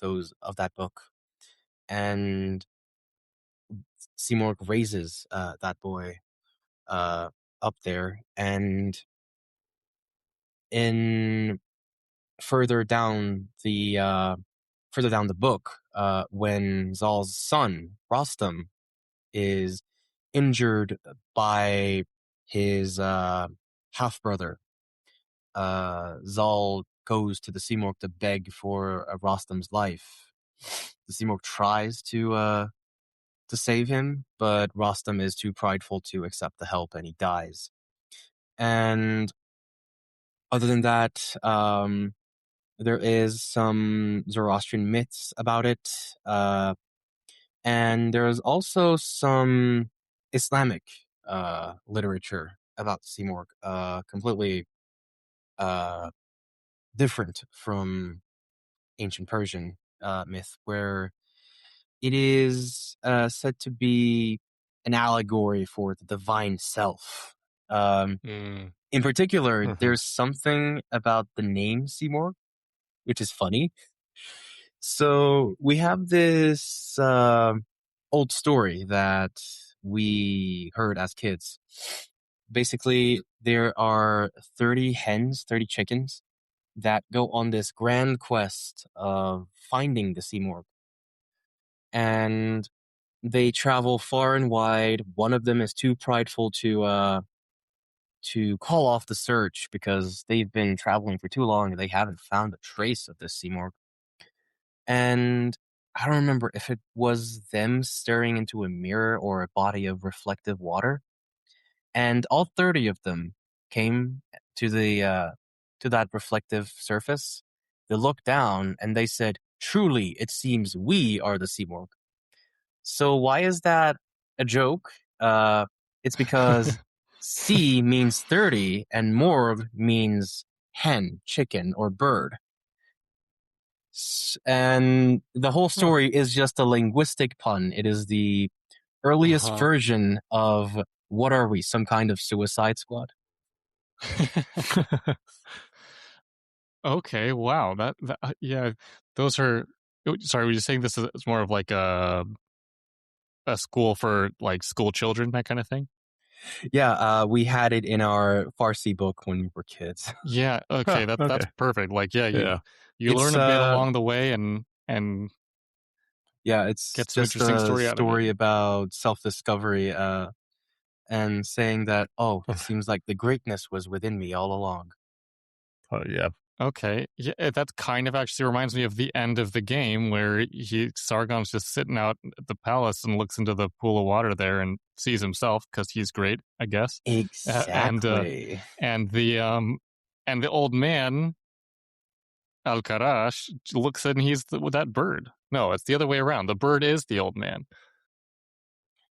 that book. And Simorgh raises that boy up there, and in further down the book, when Zal's son Rostam is injured by his half brother, Zal goes to the Simorgh to beg for Rostam's life. The Simorgh tries to save him, but Rostam is too prideful to accept the help, and he dies. And other than that, there is some Zoroastrian myths about it, and there's also some Islamic literature about Simorgh, completely different from ancient Persian myth, where it is said to be an allegory for the divine self. In particular, there's something about the name Simorgh, which is funny. So we have this old story that we heard as kids. Basically, there are 30 hens, 30 chickens that go on this grand quest of finding the Simorgh. And they travel far and wide. One of them is too prideful to call off the search because they've been traveling for too long and they haven't found a trace of this Simorgh. And I don't remember if it was them staring into a mirror or a body of reflective water. And all 30 of them came to to that reflective surface. They looked down and they said, "Truly, it seems we are the Simorgh." So why is that a joke? It's because C means 30 and morg means hen, chicken, or bird. And the whole story is just a linguistic pun. It is the earliest version of What are we? Some kind of Suicide Squad? Okay, wow. Yeah, those are. Sorry, were you saying this is more of like a school for like school children, that kind of thing? Yeah, we had it in our Farsi book when we were kids. Yeah. Okay, Huh, that's okay. perfect. Like, yeah, Yeah. you learn It's a bit along the way and yeah, it's get some just interesting a story out of it. story about self-discovery, and saying that, oh, it seems like the greatness was within me all along. Oh, yeah. Okay, yeah, that kind of actually reminds me of the end of the game where Sargon's just sitting out at the palace and looks into the pool of water there and sees himself because he's great, I guess. Uh, and uh, Exactly. and the um and the old man Al Karash looks and he's with that bird. No, it's the other way around. The bird is the old man.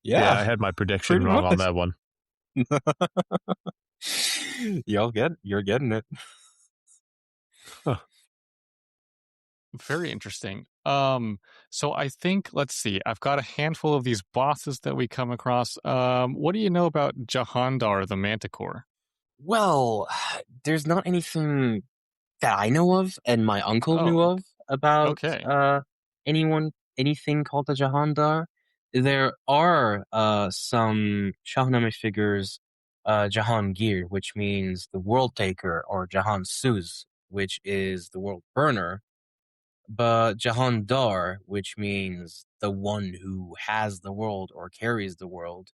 Yeah, Yeah, I had my prediction pretty wrong on much. that one. You're getting it. Huh. Very interesting. So I think, let's see, I've got a handful of these bosses that we come across. What do you know about Jahandar the Manticore? Well, there's not anything that I know of and my uncle knew Oh, of about okay. anything called the Jahandar. There are some Shahnameh figures, Jahangir, which means the world taker, or Jahan Suz, which is the world burner, but Jahandar, which means the one who has the world or carries the world,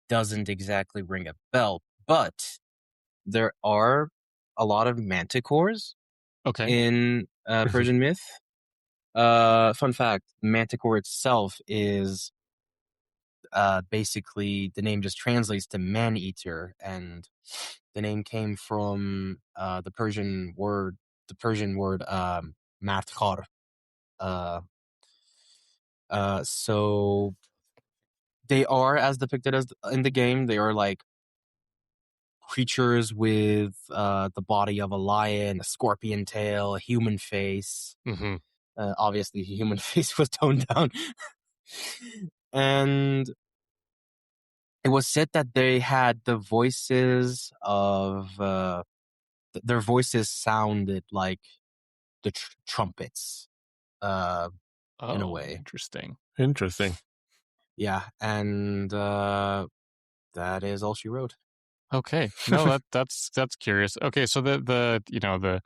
doesn't exactly ring a bell. But there are a lot of manticores Okay. in Persian myth. Fun fact: Manticore itself is basically, the name just translates to man eater, and the name came from the Persian word matkhar. Uh, so they are, as depicted as in the game, they are like creatures with the body of a lion, a scorpion tail, a human face. Hmm. Obviously, the human face was toned down. And it was said that they had the voices of their voices sounded like the trumpets, uh, in a Oh, way. interesting. Interesting. Yeah, and that is all she wrote. Okay. No, that's curious. Okay, so the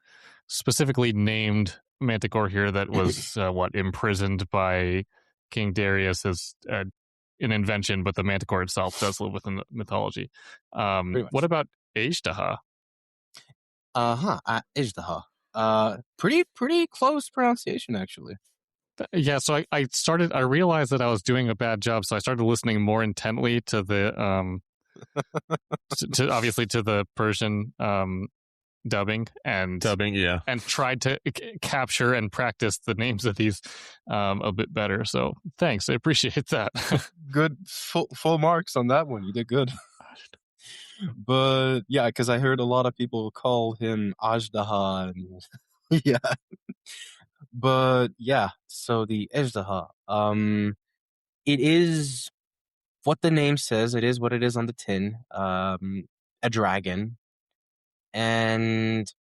specifically named Manticore here that was imprisoned by King Darius is an invention, but the Manticore itself does live within the mythology. Pretty What much. about Aishtaha? Ijdaha. Pretty close pronunciation, actually. Yeah, so I realized that I was doing a bad job, so I started listening more intently to the to obviously to the Persian dubbing Dubbing, yeah. and tried to capture and practice the names of these a bit better. So thanks, I appreciate that. Good full marks on that one. You did good. But yeah, because I heard a lot of people call him Ajdaha. And yeah, but yeah. So the Ajdaha, it is what the name says. It is what it is on the tin. A dragon, and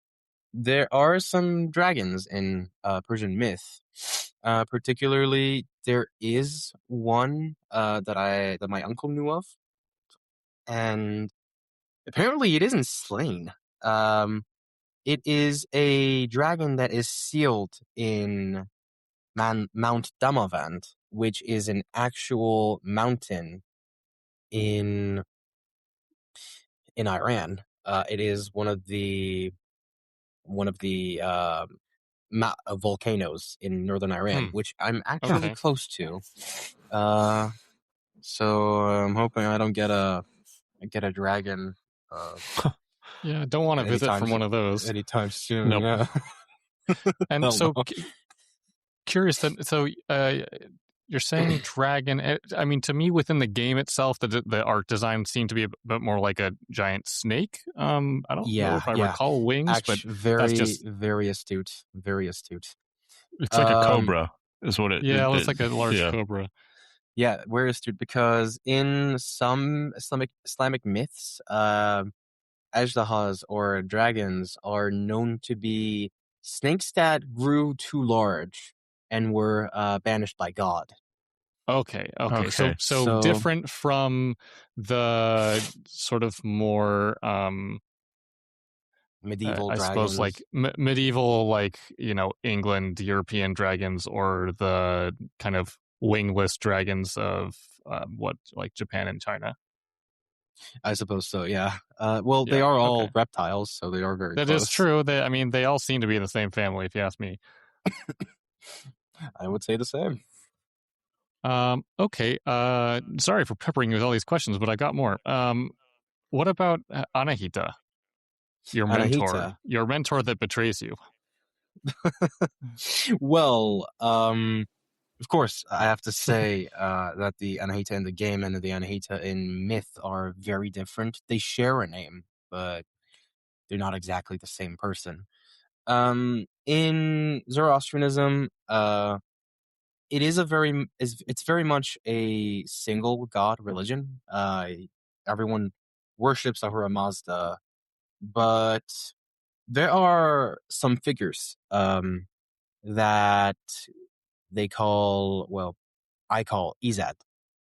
there are some dragons in Persian myth. Particularly, there is one that my uncle knew of, and apparently it isn't slain. Um, it is a dragon that is sealed in Mount Damavand, which is an actual mountain in Iran. It is one of the volcanoes in northern Iran, which I'm actually Okay. close to. So I'm hoping I don't get a dragon Yeah, don't want to visit anytime from s- one of those. anytime soon. Nope. Yeah. And Hell so no. curious that you're saying dragon. I mean, to me, within the game itself, the art design seemed to be a bit more like a giant snake. I don't know Yeah, if I yeah. recall wings, but Actually, that's very, just very astute. Very astute. It's like a Um, cobra, is what yeah, it looks it like a large yeah. cobra. Yeah, where is truth? Because in some Islamic myths, Ajdahas or dragons are known to be snakes that grew too large and were banished by God. Okay. So Okay. so So different from the sort of more medieval I suppose like dragons, medieval, like, England European dragons, or the kind of wingless dragons of what, like Japan and China. I suppose so. Yeah. Well, they Yeah. are Okay. all reptiles, so they are very That is close. true. They all seem to be in the same family, if you ask me. I would say the same. Okay. Sorry for peppering you with all these questions, but I got more. What about Anahita, Anahita. your mentor that betrays you? Well, of course, I have to say that the Anahita in the game and the Anahita in myth are very different. They share a name, but they're not exactly the same person. In Zoroastrianism, it's very much a single god religion. Everyone worships Ahura Mazda, but there are some figures that they call, well, I call Izad.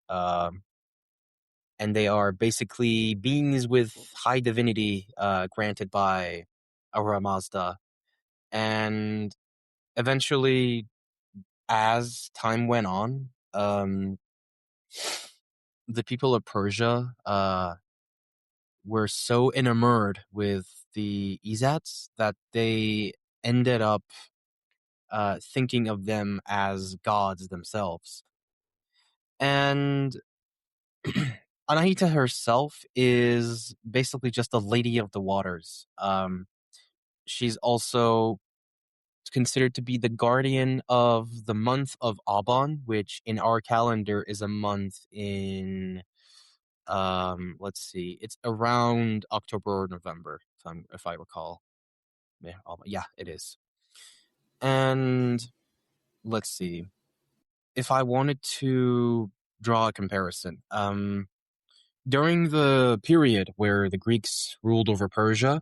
Um, and they are basically beings with high divinity granted by Ahura Mazda. And eventually, as time went on, the people of Persia were so enamored with the Izats that they ended up thinking of them as gods themselves. And Anahita herself is basically just a lady of the waters. She's also considered to be the guardian of the month of Aban, which in our calendar is a month in let's see, it's around October or November, if I recall. Yeah, it is. And let's see, if I wanted to draw a comparison, during the period where the Greeks ruled over Persia,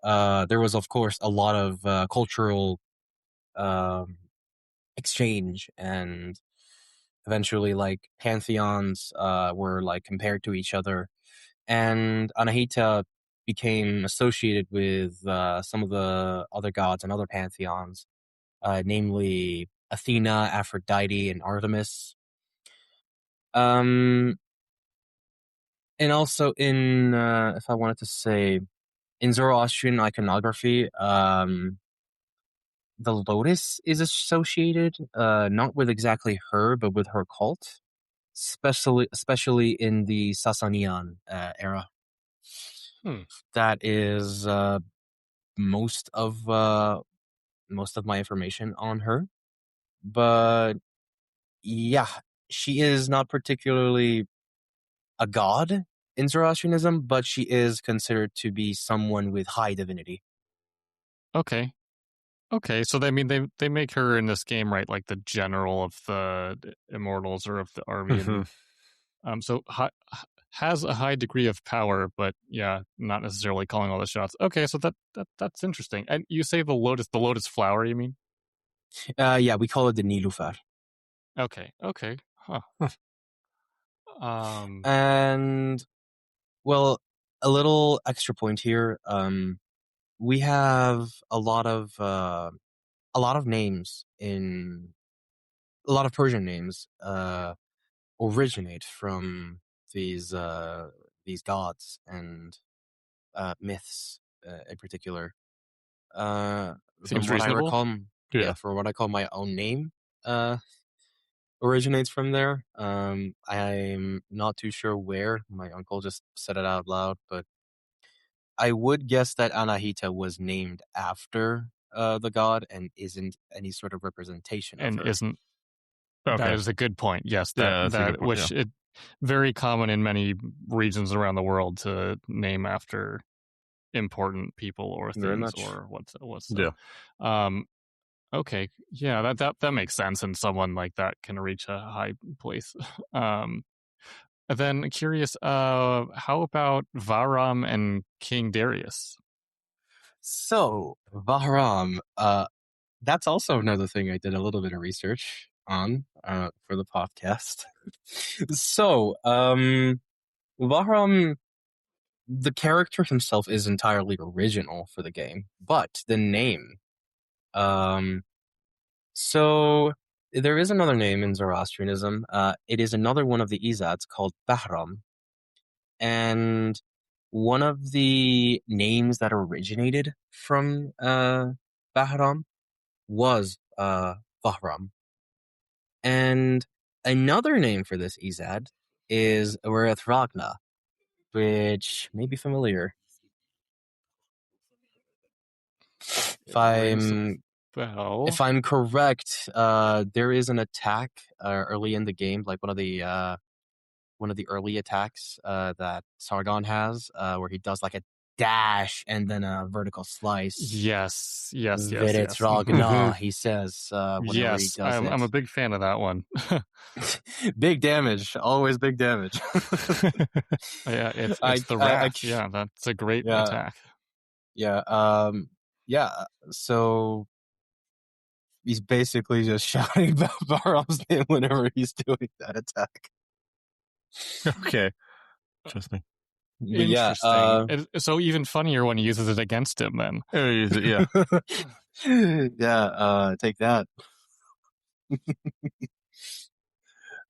there was, of course, a lot of cultural um, exchange, and eventually, like, pantheons were like compared to each other, and Anahita became associated with some of the other gods and other pantheons, namely Athena, Aphrodite, and Artemis. Um, and also in, if I wanted to say, in Zoroastrian iconography, the lotus is associated not with exactly her, but with her cult, especially in the Sasanian era. Hmm. That is most of my information on her. But yeah, she is not particularly a god in Zoroastrianism, but she is considered to be someone with high divinity. Okay. Okay. So they make her in this game, right, like the general of the immortals or of the army, and so has a high degree of power, but yeah, not necessarily calling all the shots. Okay, so that's interesting. And you say the lotus flower, you mean? Yeah, we call it the Nilufar. Okay. Okay. Huh. Um. And well, a little extra point here. We have a lot of names in a lot of Persian names originate from these uh, these gods and myths in particular. Uh, from Seems what I reasonable. recall, yeah, Yeah. for what I call my own name, originates from there. I'm not too sure where. My uncle just said it out loud, but I would guess that Anahita was named after the god and isn't any sort of representation of And her. isn't that Okay. is a good point. Yes, Yeah, that's a good that point. Yeah. which it very common in many regions around the world to name after important people or Very things much. or what's Yeah. so. Um. Okay, yeah, that makes sense, and someone like that can reach a high place. Um, and then curious, how about Varam and King Darius? So, Bahram, that's also another thing I did a little bit of research on for the podcast. So, Bahram, the character himself is entirely original for the game, but the name, um, so there is another name in Zoroastrianism. It is another one of the Izads called Bahram, and one of the names that originated from Bahram was Bahram. And another name for this Izad is Ragna, which may be familiar. If It rings a I'm bell. if I'm correct, there is an attack early in the game, like one of the early attacks that Sargon has, where he does like a dash and then a vertical slice. Yes, yes, yes, Vidit yes. Ragna, he says whenever he Yes, does I'm it. a big fan of that one. Big damage, always big damage. Yeah, it's the I wrath. Yeah, that's a great yeah, attack. yeah, yeah. So he's basically just shouting Barom's name whenever he's doing that attack. Okay, interesting. But yeah, Interesting. So even funnier when he uses it against him. Then Yeah. yeah, take that.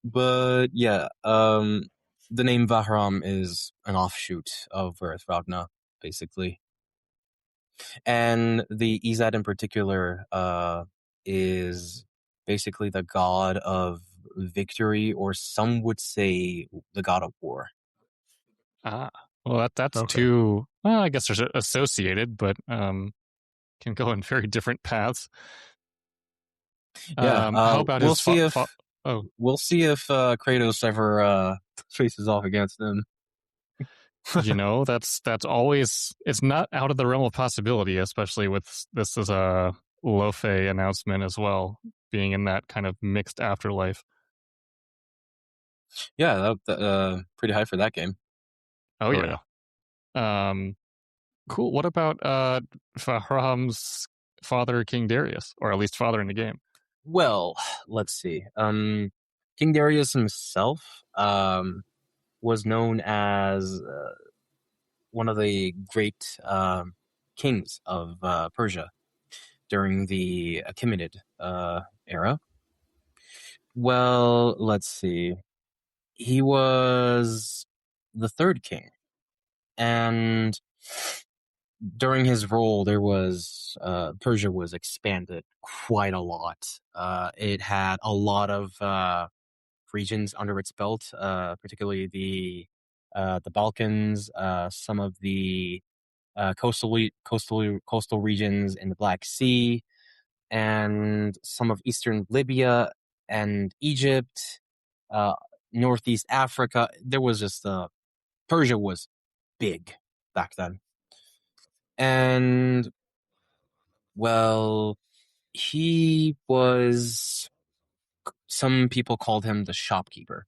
But yeah, the name Vahram is an offshoot of Earth Ragna, basically. And the Izad in particular is basically the god of victory, or some would say the god of war. ah, well that's Okay. too. Well, I guess they're associated, but can go in very different paths. Yeah, How about we'll his see if oh, Kratos ever faces off against him. that's always, it's not out of the realm of possibility, especially with this as a Lofe announcement as well, being in that kind of mixed afterlife. Yeah, pretty high for that game. Oh Oh yeah. yeah. Cool. What about Fahram's father, King Darius, or at least father in the game? Well, let's see. King Darius himself was known as one of the great kings of Persia during the Achaemenid era. Well, let's see. He was the third king, and during his rule, there was Persia was expanded quite a lot. It had a lot of regions under its belt, particularly the Balkans, some of the coastal regions in the Black Sea, and some of eastern Libya and Egypt, uh, northeast Africa. There was just Persia was big back then, and well, he was. Some people called him the shopkeeper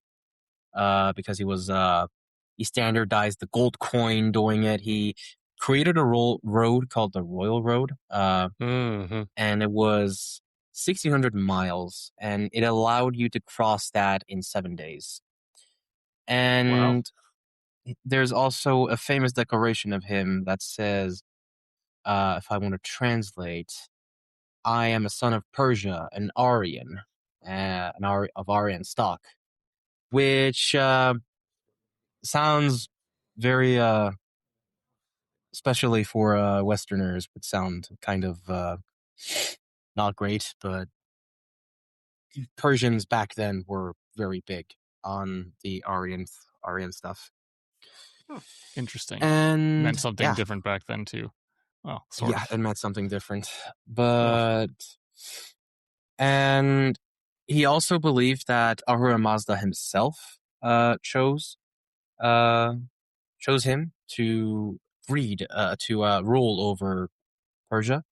because he standardized the gold coin doing it. He created a road called the Royal Road, Mm-hmm. and it was 1,600 miles, and it allowed you to cross that in 7 days. Wow. And there's also a famous declaration of him that says, if I want to translate, I am a son of Persia, an Aryan, of Aryan stock, which sounds very, especially for Westerners, would sound kind of not great, but Persians back then were very big on the Aryan stuff. Huh. Interesting. Meant And something yeah, different back then too. Well, sort yeah, of. it meant something different. Ugh. But and he also believed that Ahura Mazda himself uh chose him to rule over Persia.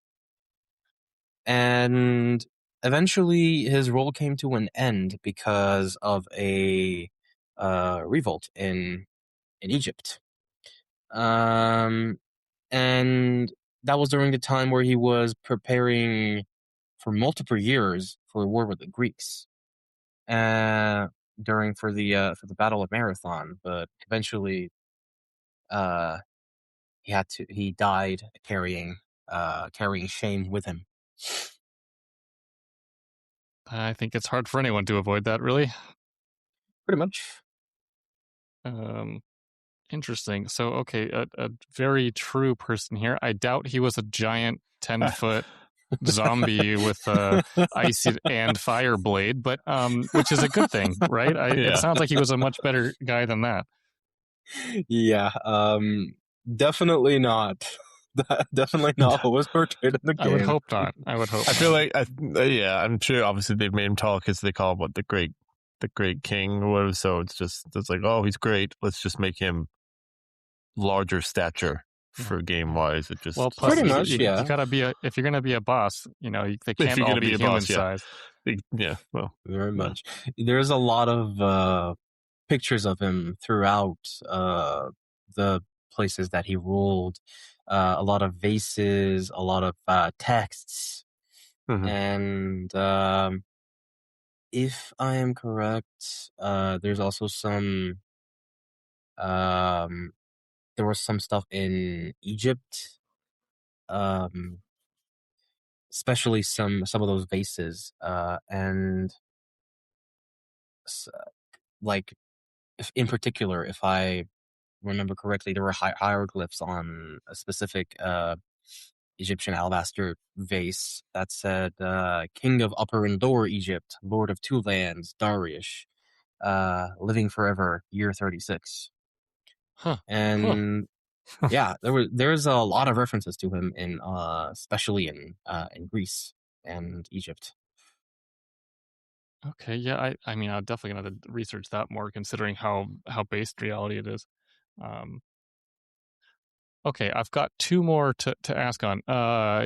and eventually his role came to an end because of a revolt in Egypt. And that was during the time where he was preparing for multiple years for a war with the Greeks. Uh, during for the Battle of Marathon, but eventually uh he died carrying shame with him. I think it's hard for anyone to avoid that, really. Pretty much. Um, Interesting. So, okay, a very true person here. I doubt he was a giant 10-foot zombie with a icy and fire blade, but which is a good thing, right? It Yeah. sounds like he was a much better guy than that. Yeah, definitely not. Definitely not what was portrayed in the game. I would hope not. I would hope. I feel like, I'm sure. Obviously, they've made him tall because they call him what the great king or whatever. So it's like, oh, he's great. Let's just make him larger stature for game wise. It just well, plus Pretty much, yeah. you gotta be if you're gonna be a boss, they if can't you're all gonna be be a human boss, yeah. size. Yeah, well, Very much. There's a lot of pictures of him throughout the places that he ruled. A lot of vases, a lot of texts, Mhm. and if I am correct, there's also some. There was some stuff in Egypt, um, especially some of those vases, and s- like in particular, if I remember correctly, there were hieroglyphs on a specific Egyptian alabaster vase that said "King of Upper and Lower Egypt, Lord of Two Lands, Darius, living forever, year 36." Huh. And yeah, there's a lot of references to him in especially in Greece and Egypt. Okay, yeah, I mean, I'm definitely gonna have to research that more, considering how based reality it is. Um, okay, I've got two more to ask on.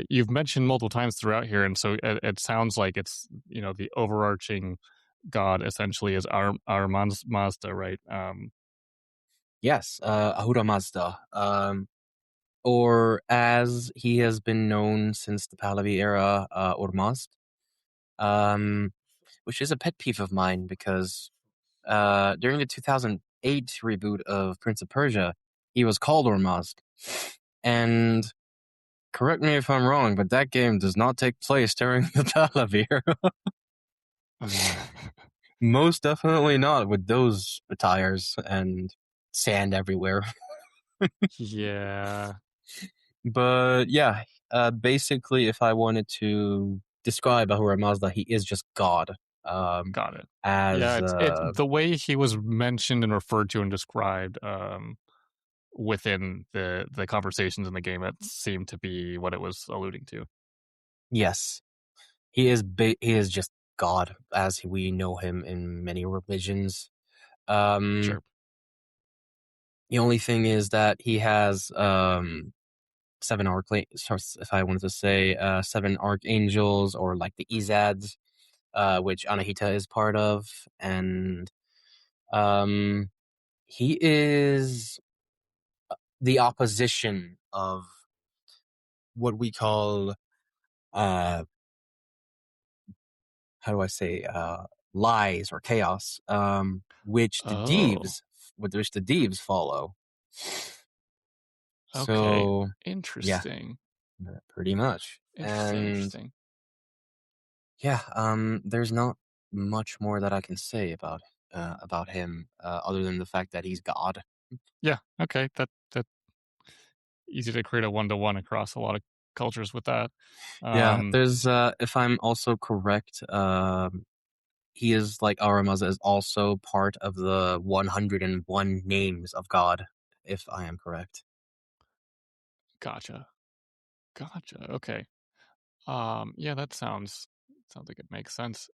You've mentioned multiple times throughout here, and so it sounds like it's the overarching god essentially is Mazda, right? Yes, Ahura Mazda, or as he has been known since the Pahlavi era, Ormazd, um, which is a pet peeve of mine because during the 2008 reboot of Prince of Persia, he was called Ormazd. And correct me if I'm wrong, but that game does not take place during the Pahlavi era. Most definitely not with those attires and sand everywhere. Yeah, But yeah, basically, if I wanted to describe Ahura Mazda, he is just God. got it. Yeah, As it's the way he was mentioned and referred to and described within the conversations in the game. It seemed to be what it was alluding to. yes, he is just God as we know him in many religions. Sure. The only thing is that he has seven if I wanted to say seven archangels or like the Izads, which Anahita is part of, and um, he is the opposition of what we call uh, how do I say lies or chaos, Oh, which the Deves follow. okay. So yeah, Interesting. pretty much. Interesting. And Interesting. yeah, there's not much more that I can say about him, other than the fact that he's God. Yeah. Okay. That easy to create a 1-to-1 across a lot of cultures with that. Yeah, there's if I'm also correct, he is like Aramaza is also part of the 101 names of God, if I am correct. Gotcha. Gotcha. Okay. Yeah, that sounds like it makes sense.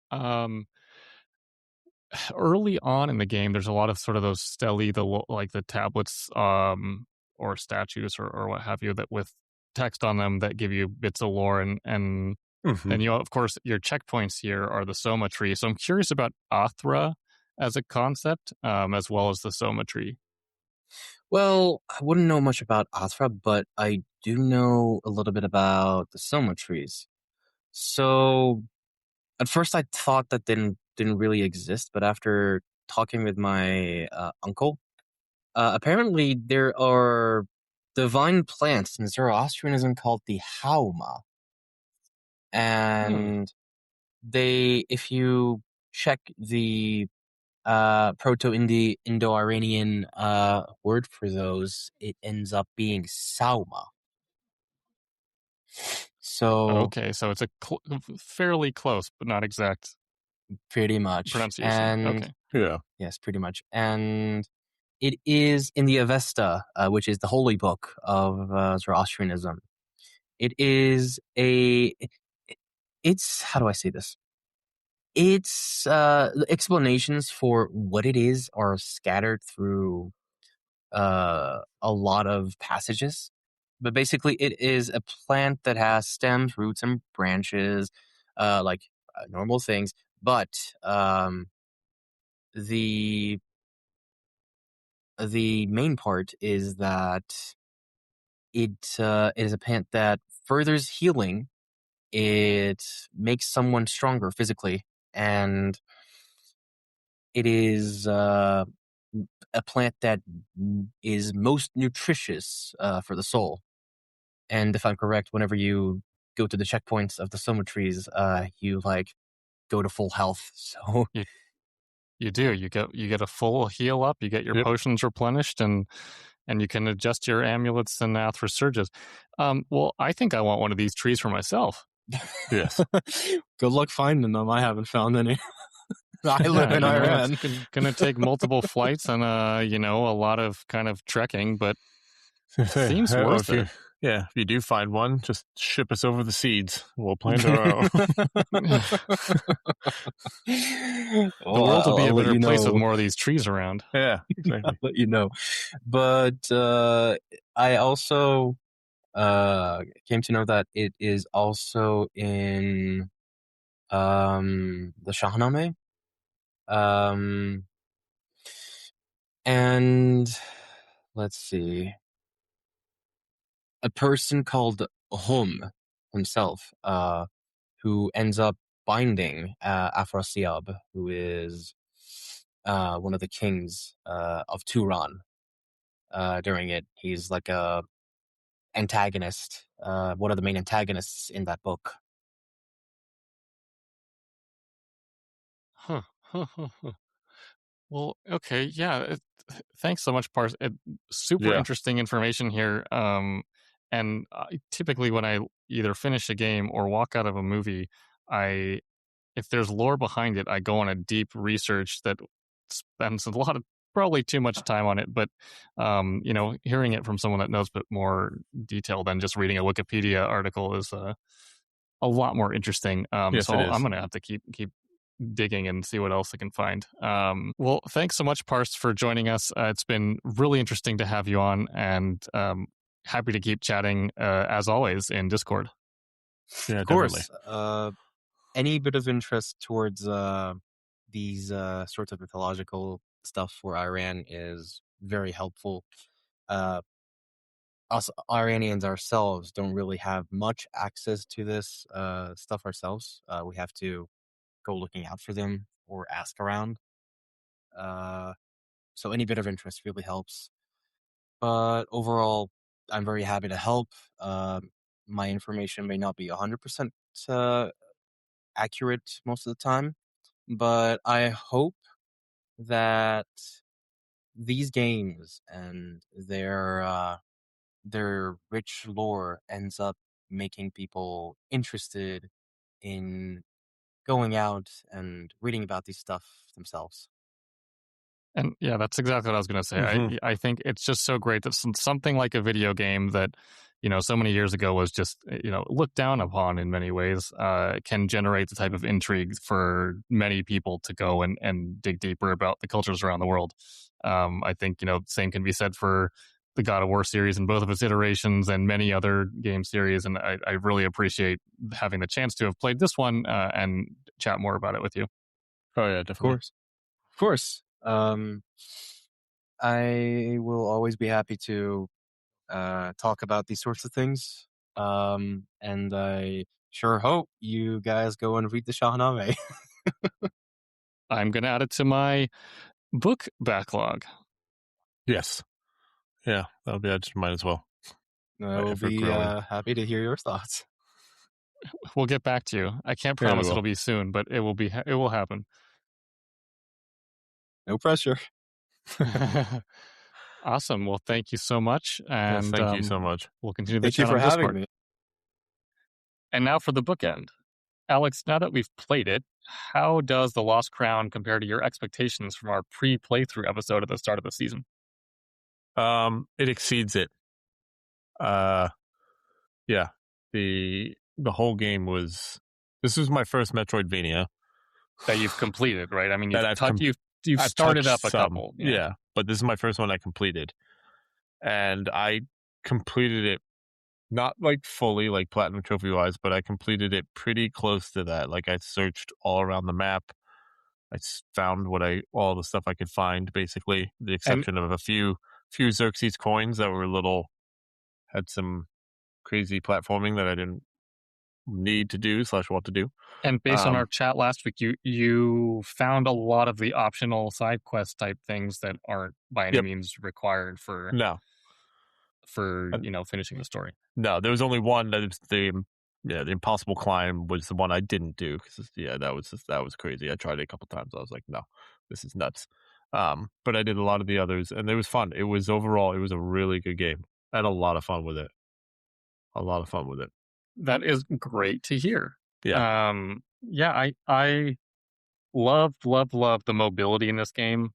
Early on in the game, there's a lot of sort of those stelae, like the tablets, or statues or what have you, that with text on them that give you bits of lore, and Mhm. And of course, your checkpoints here are the Soma tree. So I'm curious about Athra as a concept, as well as the Soma tree. Well, I wouldn't know much about Athra, but I do know a little bit about the Soma trees. So at first I thought that didn't really exist, but after talking with my uncle, apparently there are divine plants in Zoroastrianism called the Hauma, Hmm. and if you check the Indo-Iranian word for those, it ends up being Sauma. So Okay, so it's a fairly close, but not exact pretty much, pronunciation. and Okay. Yeah. yes, pretty much, and it is in the Avesta, which is the holy book of Zoroastrianism. It is it's how do I say this? It's the explanations for what it is are scattered through a lot of passages. But basically, it is a plant that has stems, roots, and branches, like normal things. But the the main part is that it is a plant that furthers healing. It makes someone stronger physically, and it is a plant that is most nutritious for the soul. And if I'm correct, whenever you go to the checkpoints of the Soma trees, you like go to full health. So You you do. You get a full heal up, you get your Yep. potions replenished, and you can adjust your amulets and Athra surges. Well, I think I want one of these trees for myself. Yes. good luck finding them. I haven't found any. I live Yeah, in it's Iran. gonna take multiple flights and a lot of kind of trekking, but Say, seems worth if you, it. yeah, if you do find one, just ship us over the seeds. We'll plant our own. The Well, world will be a I'll let better you place with know. more of these trees around. Yeah, I'll exactly. let you know. But I also came to know that it is also in the Shahnameh. Um, and let's see, a person called Hum himself, who ends up binding Afrasiab, who is one of the kings of Turan. During it, he's like a antagonist, one of the main antagonists in that book. Huh. Well, okay, yeah. Thanks so much, Pars. Super Yeah. interesting information here. And typically, when I either finish a game or walk out of a movie, I if there's lore behind it, I go on a deep research that spends a lot of probably too much time on it. But hearing it from someone that knows a bit more detail than just reading a Wikipedia article is a lot more interesting. Yes, it So I'm is. gonna have to keep digging and see what else I can find. Well, thanks so much, Parse, for joining us. It's been really interesting to have you on, and happy to keep chatting as always in Discord. Yeah, Of definitely. course, any bit of interest towards these sorts of mythological stuff for Iran is very helpful. Uh, us Iranians ourselves don't really have much access to this stuff ourselves. We have to go looking out for them or ask around. Uh, so any bit of interest really helps. But overall, I'm very happy to help. My information may not be 100% accurate most of the time, but I hope that these games and their rich lore ends up making people interested in going out and reading about these stuff themselves. And yeah, that's exactly what I was going to say. Hmm. I think it's just so great that something like a video game that so many years ago was just looked down upon in many ways can generate the type of intrigue for many people to go and dig deeper about the cultures around the world. I think same can be said for the God of War series in both of its iterations and many other game series, and I really appreciate having the chance to have played this one and chat more about it with you. Oh yeah, Of definitely. course. Of course. I will always be happy to talk about these sorts of things. And I sure hope you guys go and read the Shahnameh. I'm going to add it to my book backlog. Yes. Yeah, that'll be. I just might as well. I My will effort be growing. happy to hear your thoughts. We'll get back to you. I can't Yeah, we promise will. it'll be soon, but it will happen. No pressure. Awesome. Well, thank you so much, Yes, and thank you so much. we'll continue the Thank you chat for on having Discord. me. And now for the bookend. Alex, now that we've played it, how does The Lost Crown compare to your expectations from our pre-playthrough episode at the start of the season? It exceeds it. Yeah. The whole game was. This was my first Metroidvania That you've completed, right? I mean, that you've I've started touched up a some. couple. Yeah, but this is my first one I completed, and I completed it not like fully, like platinum trophy wise, but I completed it pretty close to that. Like I searched all around the map. Found all the stuff I could find, basically, the And exception of a few Xerxes coins that were had some crazy platforming that I didn't need to do / want to do. And based on our chat last week, you found a lot of the optional side quest type things that aren't by any Yep. means required for No, finishing the story. no, there was only one that was the impossible climb was the one I didn't do because that was crazy. I tried it a couple times. I was like, no, this is nuts. But I did a lot of the others, and it was fun. It was a really good game. I had a lot of fun with it. A lot of fun with it. That is great to hear. Yeah. Yeah, I love the mobility in this game.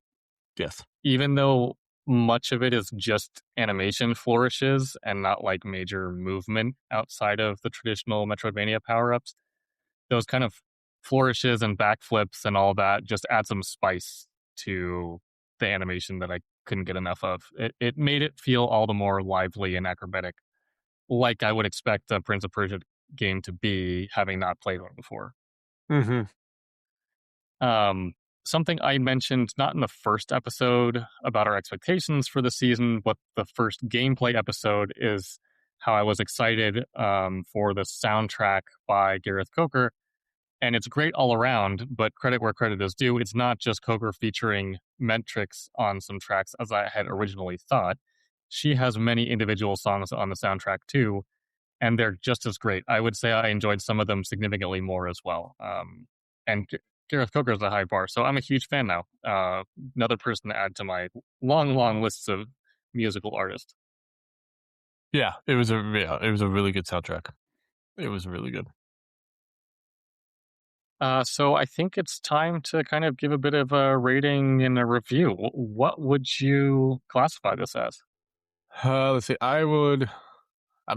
Yes. Even though much of it is just animation flourishes and not like major movement outside of the traditional Metroidvania power-ups, those kind of flourishes and backflips and all that just add some spice to the animation that I couldn't get enough of. It made it feel all the more lively and acrobatic, like I would expect a Prince of Persia game to be, having not played one before. Mm-hmm. Something I mentioned not in the first episode about our expectations for the season, but the first gameplay episode, is how I was excited for the soundtrack by Gareth Coker. And it's great all around, but credit where credit is due. It's not just Coker featuring Mentrix on some tracks as I had originally thought. She has many individual songs on the soundtrack too, and they're just as great. I would say I enjoyed some of them significantly more as well. And Gareth Coker is a high bar, so I'm a huge fan now. Another person to add to my long lists of musical artists. Yeah, it was a really good soundtrack. It was really good. So I think it's time to kind of give a bit of a rating and a review. What would you classify this as? Let's see. I'm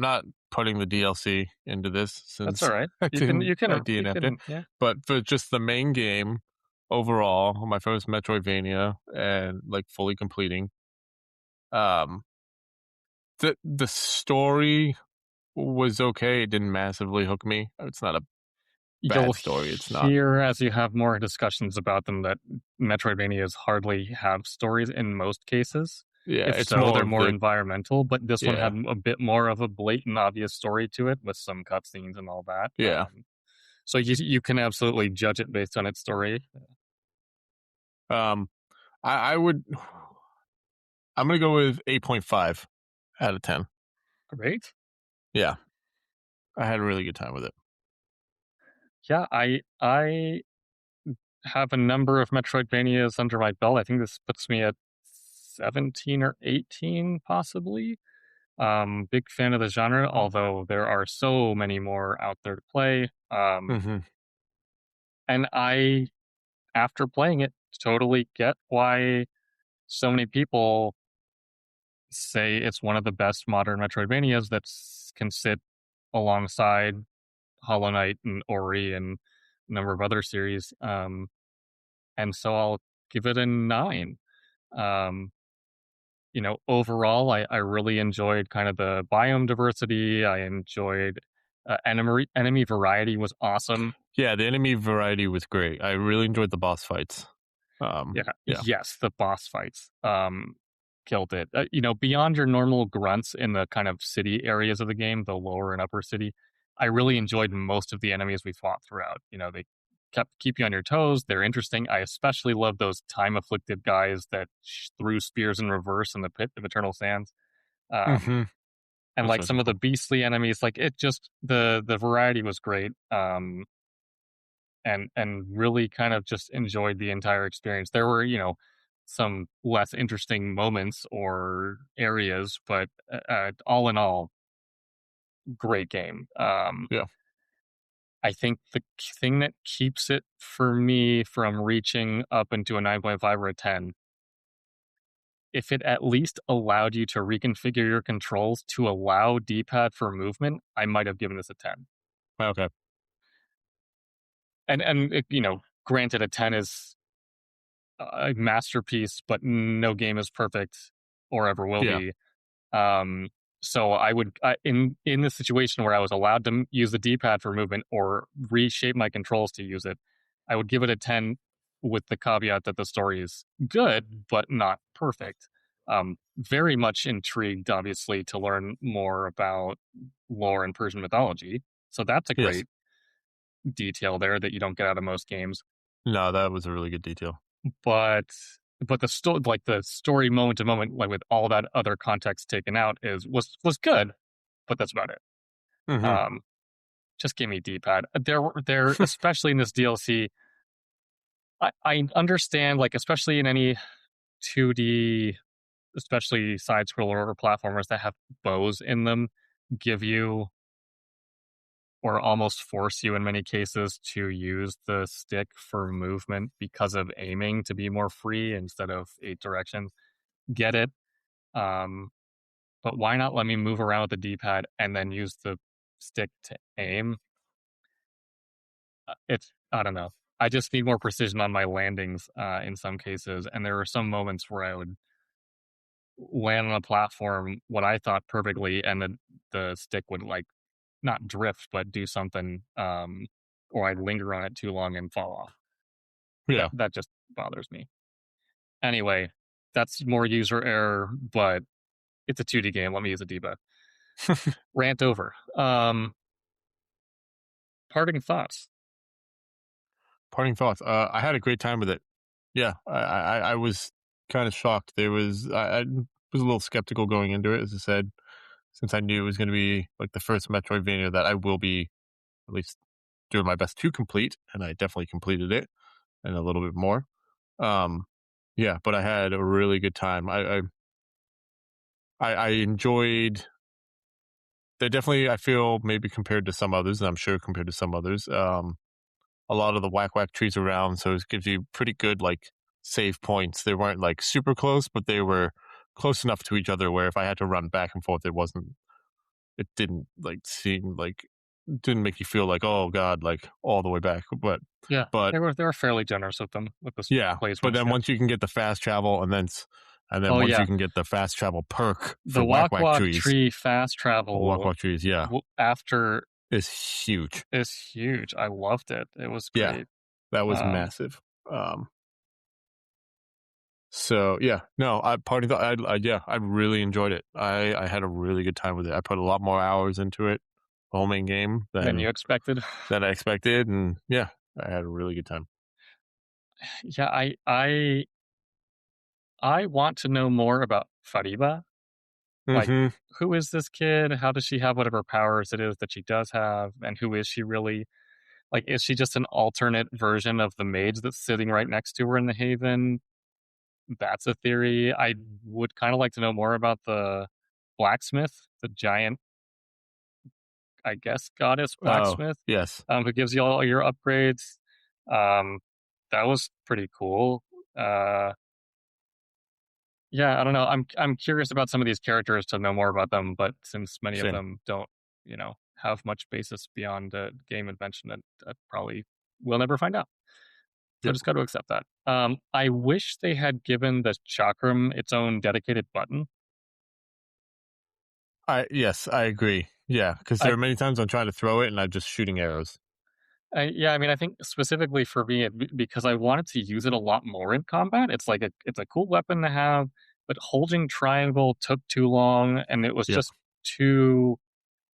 not putting the DLC into this That's since all right. I You DNF'd it. can, yeah. But for just the main game overall, my first Metroidvania and like fully completing, um, the story was okay. It didn't massively hook me. It's not a You'll bad story. It's not. hear as you have more discussions about them that Metroidvanias hardly have stories in most cases. Yeah, If it's so, they're of more the environmental, but this one yeah had a bit more of a blatant, obvious story to it with some cutscenes and all that. yeah. So you can absolutely judge it based on its story. I would. I'm gonna go with 8.5 out of 10. Great. Yeah, I had a really good time with it. Yeah, I have a number of Metroidvanias under my belt. I think this puts me at 17 or 18, possibly. Big fan of the genre, although there are so many more out there to play. Mm-hmm. And I, after playing it, totally get why so many people say it's one of the best modern Metroidvanias that can sit alongside Hollow Knight and Ori and a number of other series. And so I'll give it a 9. overall, I really enjoyed kind of the biome diversity. I enjoyed enemy variety was awesome. Yeah, the enemy variety was great. I really enjoyed the boss fights. Yeah, Yeah. yes, the boss fights killed it. Beyond your normal grunts in the kind of city areas of the game, the lower and upper city, I really enjoyed most of the enemies we fought throughout. They keep you on your toes. They're interesting. I especially love those time afflicted guys that threw spears in reverse in the pit of eternal sands. Um, Mm-hmm. and That's like really some of the cool. beastly enemies, like it just the variety was great. And really kind of just enjoyed the entire experience. There were, some less interesting moments or areas, but all in all, great game. Yeah. I think the thing that keeps it for me from reaching up into a 9.5 or a 10, if it at least allowed you to reconfigure your controls to allow D-pad for movement, I might have given this a 10. Okay. And granted, a 10 is a masterpiece, but no game is perfect or ever will Yeah. be. Um, so I would in the situation where I was allowed to use the D-pad for movement or reshape my controls to use it, I would give it a 10 with the caveat that the story is good but not perfect. Very much intrigued, obviously, to learn more about lore and Persian mythology. So that's a Yes. great detail there that you don't get out of most games. No, that was a really good detail. but the story moment to moment, like with all that other context taken out, was good, but that's about it. Mm-hmm. um just give me D-pad. There especially in this DLC, I understand, like, especially in any 2D, especially side scroller or platformers that have bows in them, give you or almost force you in many cases to use the stick for movement because of aiming to be more free instead of 8 directions. Get it. Um, but why not let me move around with the D-pad and then use the stick to aim? I don't know. I just need more precision on my landings in some cases, and there were some moments where I would land on a platform what I thought perfectly, and the stick would, like, not drift but do something, or I'd linger on it too long and fall off. Yeah. That just bothers me. Anyway, that's more user error, but it's a 2D game. Let me use a D-pad. Rant over. Parting thoughts. Parting thoughts. I had a great time with it. Yeah, I was kind of shocked. I was a little skeptical going into it, as I said, since I knew it was going to be like the first Metroidvania that I will be at least doing my best to complete, and I definitely completed it and a little bit more. Um, yeah, but I had a really good time. I enjoyed. They definitely, I feel, maybe compared to some others, and I'm sure compared to some others, a lot of the whack trees around, so it gives you pretty good like save points. They weren't like super close, but they were close enough to each other where if I had to run back and forth, it didn't like seem like didn't make you feel like, oh god, like all the way back. Yeah, But they were fairly generous with them with this yeah, but placements. then Yeah. once you can get the fast travel, and then Oh once yeah, you can get the fast travel perk the for walk walk trees, tree fast travel trees, yeah, after is huge. is huge. I loved it. It was Yeah, great. that was Um, massive. So yeah, no, I really enjoyed it. I had a really good time with it. I put a lot more hours into it, the whole main game, than you expected. than I expected, and yeah, I had a really good time. Yeah, I want to know more about Fariba. Like, Hmm. who is this kid? How does she have whatever powers it is that she does have? And who is she really? Like, is she just an alternate version of the mage that's sitting right next to her in the Haven? That's a theory. I would kind of like to know more about the blacksmith, the giant, I guess, goddess Oh blacksmith, yes, who gives you all your upgrades. Um, that was pretty cool. Uh, yeah, I don't know. I'm curious about some of these characters to know more about them, but since many of same. them don't, have much basis beyond game invention, that probably we'll never find out. So I Yep. just got to accept that. I wish they had given the chakram its own dedicated button. Yes, I agree. Yeah, because there I, are many times I'm trying to throw it and I'm just shooting arrows. yeah, I mean, I think specifically for me, because I wanted to use it a lot more in combat. It's a cool weapon to have, but holding triangle took too long, and it was Yep. just too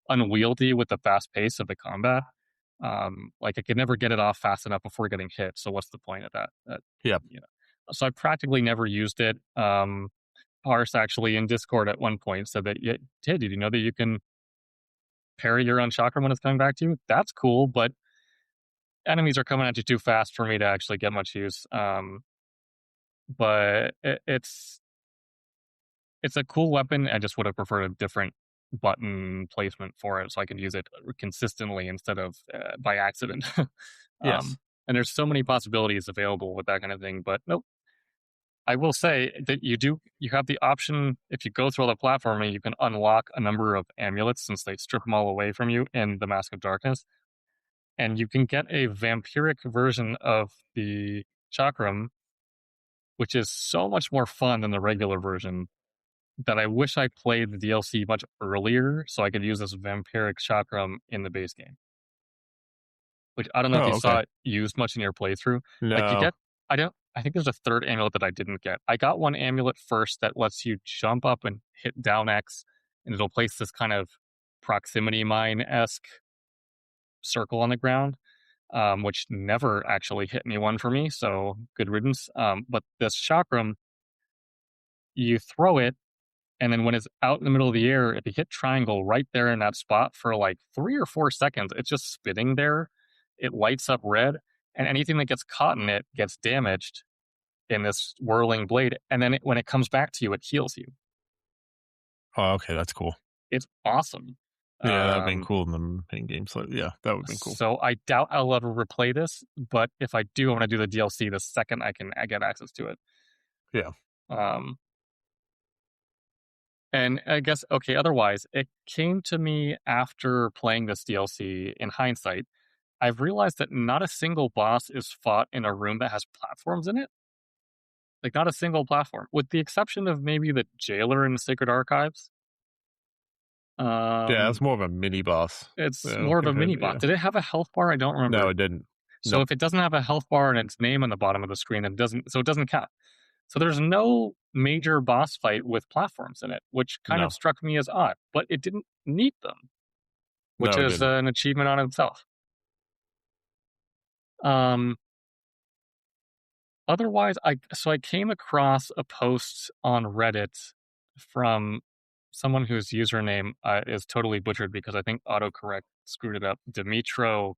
unwieldy with the fast pace of the combat. Like I could never get it off fast enough before getting hit. So what's the point of that? Yep. You know, so I practically never used it. Parse actually in Discord at one point said that, yeah, hey, did you know that you can parry your own chakra when it's coming back to you? That's cool, but enemies are coming at you too fast for me to actually get much use. But it's a cool weapon. I just would have preferred a different button placement for it so I could use it consistently instead of by accident. Yes. And there's so many possibilities available with that kind of thing. But nope. I will say that you have the option if you go through all the platforming, you can unlock a number of amulets since they strip them all away from you in the Mask of Darkness, and you can get a vampiric version of the chakram, which is so much more fun than the regular version. That I wish I played the DLC much earlier so I could use this vampiric chakram in the base game. Which I don't know if you Oh, okay. saw it used much in your playthrough. Like you No. get, I think there's a third amulet that I didn't get. I got one amulet first that lets you jump up and hit down X, and it'll place this kind of proximity mine esque circle on the ground, which never actually hit anyone for me. So good riddance. But this chakram, you throw it, and then when it's out in the middle of the air, if you hit triangle right there in that spot for like 3 or 4 seconds, it's just spitting there. It lights up red, and anything that gets caught in it gets damaged in this whirling blade. And then when it comes back to you, it heals you. Oh, okay. That's cool. It's awesome. Yeah, that would have been Um, cool in the main game. So yeah, that would have been cool. so I doubt I'll ever replay this, but if I do, I want to do the DLC the second I get access to it. Yeah. Um, And I guess, okay, otherwise, it came to me after playing this DLC in hindsight. I've realized that not a single boss is fought in a room that has platforms in it. Like, not a single platform, with the exception of maybe the jailer in the Sacred Archives. Yeah, it's Um, more of a mini boss. it's Yeah, more of a compared mini to, boss. yeah. Did it have a health bar? I don't No, remember. it didn't. So Nope. if it doesn't have a health bar and its name on the bottom of the screen, then it doesn't count. So there's no major boss fight with platforms in it, which kind No. of struck me as odd, but it didn't need them, which No, it is didn't. an achievement on itself. Um, Otherwise, I came across a post on Reddit from someone whose username is totally butchered because I think autocorrect screwed it up. Dimitro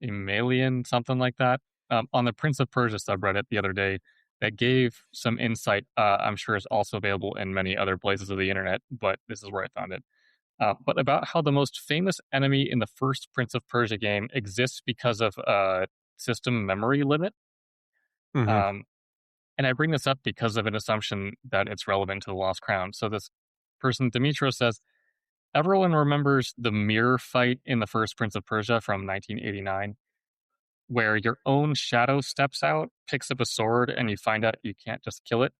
Emelian, something like that, on the Prince of Persia subreddit the other day that gave some insight. I'm sure is also available in many other places of the internet, but this is where I found it. But about how the most famous enemy in the first Prince of Persia game exists because of a system memory limit. Hmm. Um, and I bring this up because of an assumption that it's relevant to the Lost Crown. So this person, Dimitro, says, everyone remembers the mirror fight in the first Prince of Persia from 1989, where your own shadow steps out, picks up a sword, and you find out you can't just kill it.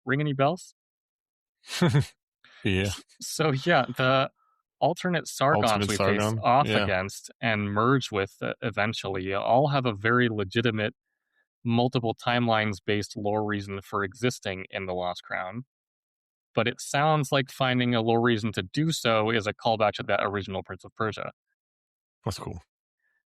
Ring any bells? Yeah. So yeah, the alternate Sargons Ultimate we face Sargon. off Yeah. against and merge with eventually all have a very legitimate multiple timelines based lore reason for existing in the Lost Crown. But it sounds like finding a lore reason to do so is a callback to that original Prince of Persia. That's cool.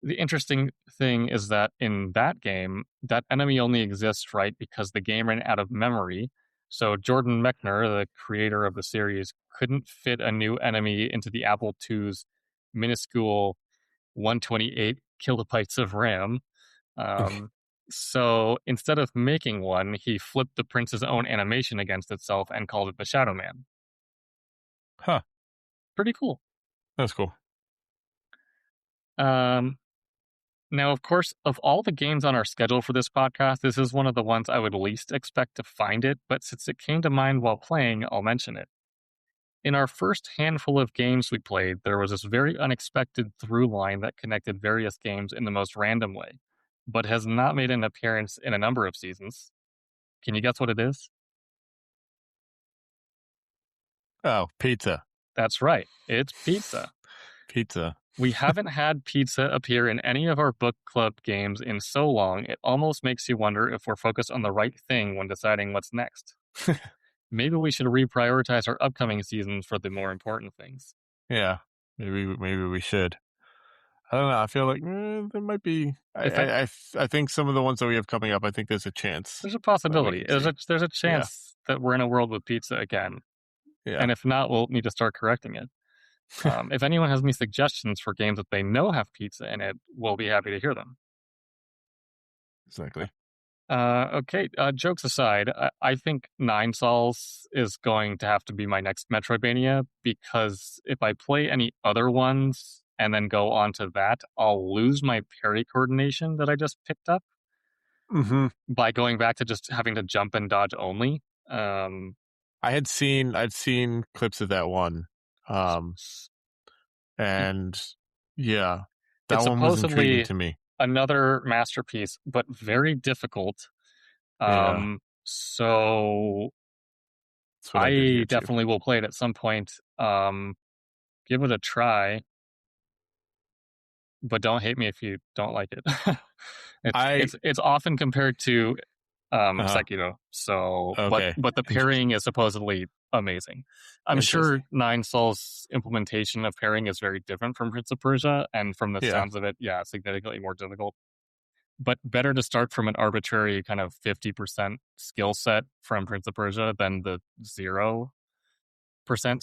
The interesting thing is that in that game, that enemy only exists, right, because the game ran out of memory. So Jordan Mechner, the creator of the series, couldn't fit a new enemy into the Apple II's minuscule 128 kilobytes of RAM. So instead of making one, he flipped the prince's own animation against itself and called it the Shadow Man. Huh. Pretty cool. That's cool. Um, Now, of course, of all the games on our schedule for this podcast, this is one of the ones I would least expect to find it, but since it came to mind while playing, I'll mention it. In our first handful of games we played, there was this very unexpected through line that connected various games in the most random way. but has not made an appearance in a number of seasons. Can you guess what it is? Oh, pizza. That's right. It's pizza. Pizza. We haven't had pizza appear in any of our book club games in so long, it almost makes you wonder if we're focused on the right thing when deciding what's next. Maybe we should reprioritize our upcoming seasons for the more important things. Yeah, maybe we should. I don't know. I feel like there might be. I think some of the ones that we have coming up, I think there's a chance. There's a possibility. There's There's a chance that we're in a world with pizza again. Yeah. And if not, we'll need to start correcting it. If anyone has any suggestions for games that they know have pizza in it, we'll be happy to hear them. Exactly. Okay, jokes aside, I think Nine Sols is going to have to be my next Metroidvania, because if I play any other ones and then go on to that, I'll lose my parry coordination that I just picked up by going back to just having to jump and dodge only. I'd seen clips of that one, and yeah, that one was intriguing to me. Another masterpiece, but very difficult. So I definitely will play it at some point. Give it a try, but don't hate me if you don't like it. It's often compared to Sekiro. So, okay. but the parrying is supposedly amazing. I'm sure Nine Sols' implementation of parrying is very different from Prince of Persia, and from the sounds of it, significantly more difficult. But better to start from an arbitrary kind of 50% skill set from Prince of Persia than the 0%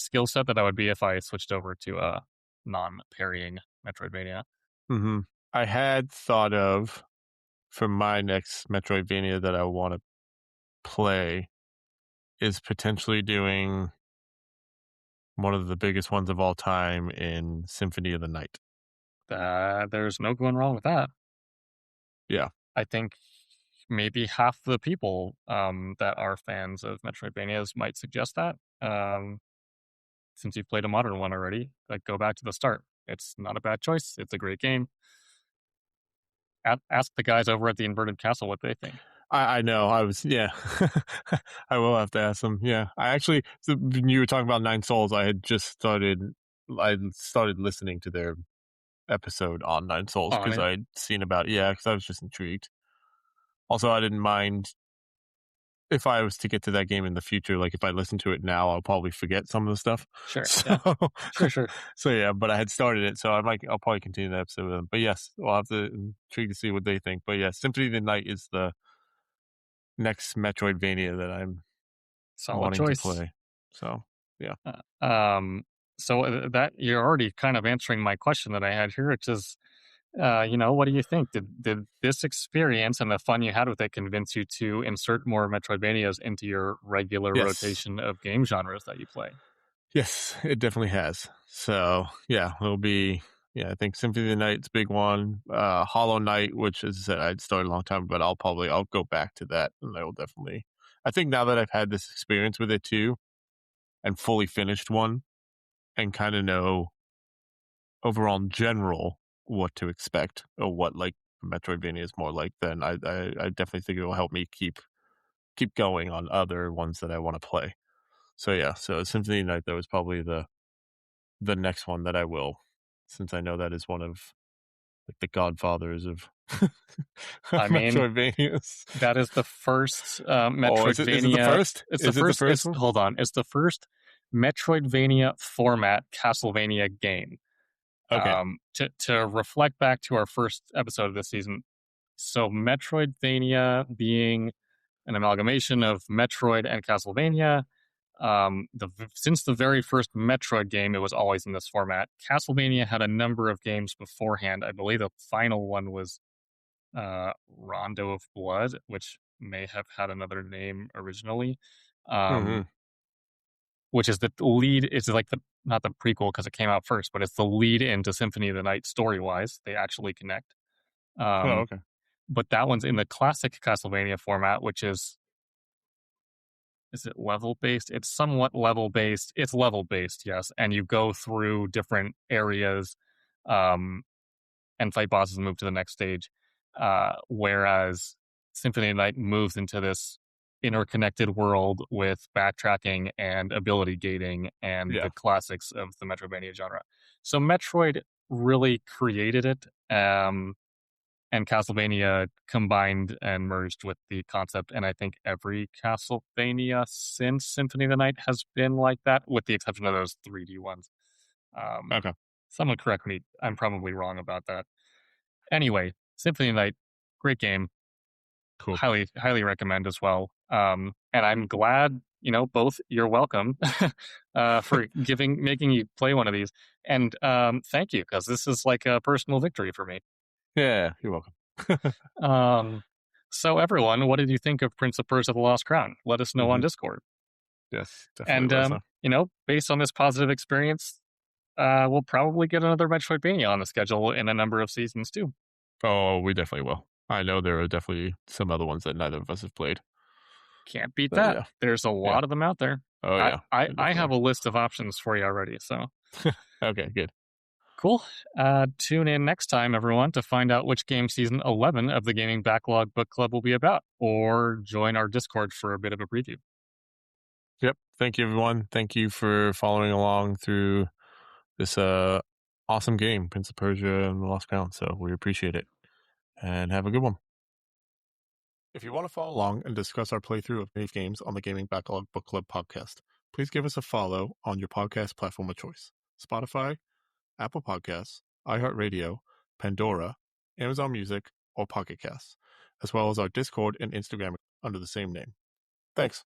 skill set that I would be if I switched over to a non-parrying Metroidvania. I had thought of, for my next Metroidvania that I want to play, is potentially doing one of the biggest ones of all time in Symphony of the Night. There's no going wrong with that. Yeah. I think maybe half the people that are fans of Metroidvanias might suggest that. Since you've played a modern one already, like, go back to the start. It's not a bad choice. It's a great game. Ask the guys over at the Inverted Castle what they think. I know. I will have to ask them. Yeah. When you were talking about Nine Sols, I started listening to their episode on Nine Sols because I had seen about it. Yeah, because I was just intrigued. Also, I didn't mind if I was to get to that game in the future. Like, if I listen to it now, I'll probably forget some of the stuff. Sure. Sure. So yeah, but I had started it, so I'll probably continue the episode with them. But yes, we'll have to intrigue to see what they think. But yeah, Symphony of the Night is the next Metroidvania that I'm wanting to play. So yeah. So that you're already kind of answering my question that I had here, which is, what do you think? Did this experience and the fun you had with it convince you to insert more Metroidvanias into your regular rotation of game genres that you play? Yes, it definitely has. So yeah, it'll be. Yeah, I think Symphony of the Night's big one. Hollow Knight, which, as I said, I'd started a long time, but I'll go back to that, and I will definitely. I think now that I've had this experience with it too, and fully finished one, and kind of know overall in general what to expect or what like Metroidvania is more like, then I definitely think it will help me keep going on other ones that I want to play. So yeah, so Symphony of the Night, that was probably the next one that I will, since I know that is one of like the godfathers of Metroidvanias. That is the first Metroidvania. Is it the first? It's the first. Hold on, it's the first Metroidvania format Castlevania game. Okay. To reflect back to our first episode of this season, so Metroidvania being an amalgamation of Metroid and Castlevania. Since the very first Metroid game, it was always in this format. Castlevania had a number of games beforehand. I believe the final one was Rondo of Blood, which may have had another name originally. Which is the lead. It's like not the prequel because it came out first, but it's the lead into Symphony of the Night story-wise. They actually connect. Okay. But that one's in the classic Castlevania format, which is it level-based? It's somewhat level-based. It's level-based, yes. And you go through different areas and fight bosses and move to the next stage. whereas Symphony of the Night moves into this interconnected world with backtracking and ability gating and the classics of the Metroidvania genre. So Metroid really created it, and Castlevania combined and merged with the concept. And I think every Castlevania since Symphony of the Night has been like that, with the exception of those 3D ones. Okay. Someone correct me. I'm probably wrong about that. Anyway, Symphony of the Night, great game. Cool. Highly recommend as well. And I'm glad, both you're welcome for making you play one of these. And thank you, because this is like a personal victory for me. Yeah, you're welcome. So everyone, what did you think of Prince of Persia: The Lost Crown? Let us know on Discord. Yes, definitely. And based on this positive experience, we'll probably get another Metroidvania on the schedule in a number of seasons too. Oh, we definitely will. I know there are definitely some other ones that neither of us have played. Can't beat that. Yeah. There's a lot of them out there. Oh, yeah. I have a list of options for you already, so. Okay, good. Cool. Tune in next time, everyone, to find out which game Season 11 of the Gaming Backlog Book Club will be about, or join our Discord for a bit of a preview. Yep. Thank you, everyone. Thank you for following along through this awesome game, Prince of Persia and the Lost Crown. So we appreciate it. And have a good one. If you want to follow along and discuss our playthrough of these games on the Gaming Backlog Book Club podcast, please give us a follow on your podcast platform of choice: Spotify, Apple Podcasts, iHeartRadio, Pandora, Amazon Music, or Pocket Casts, as well as our Discord and Instagram under the same name. Thanks.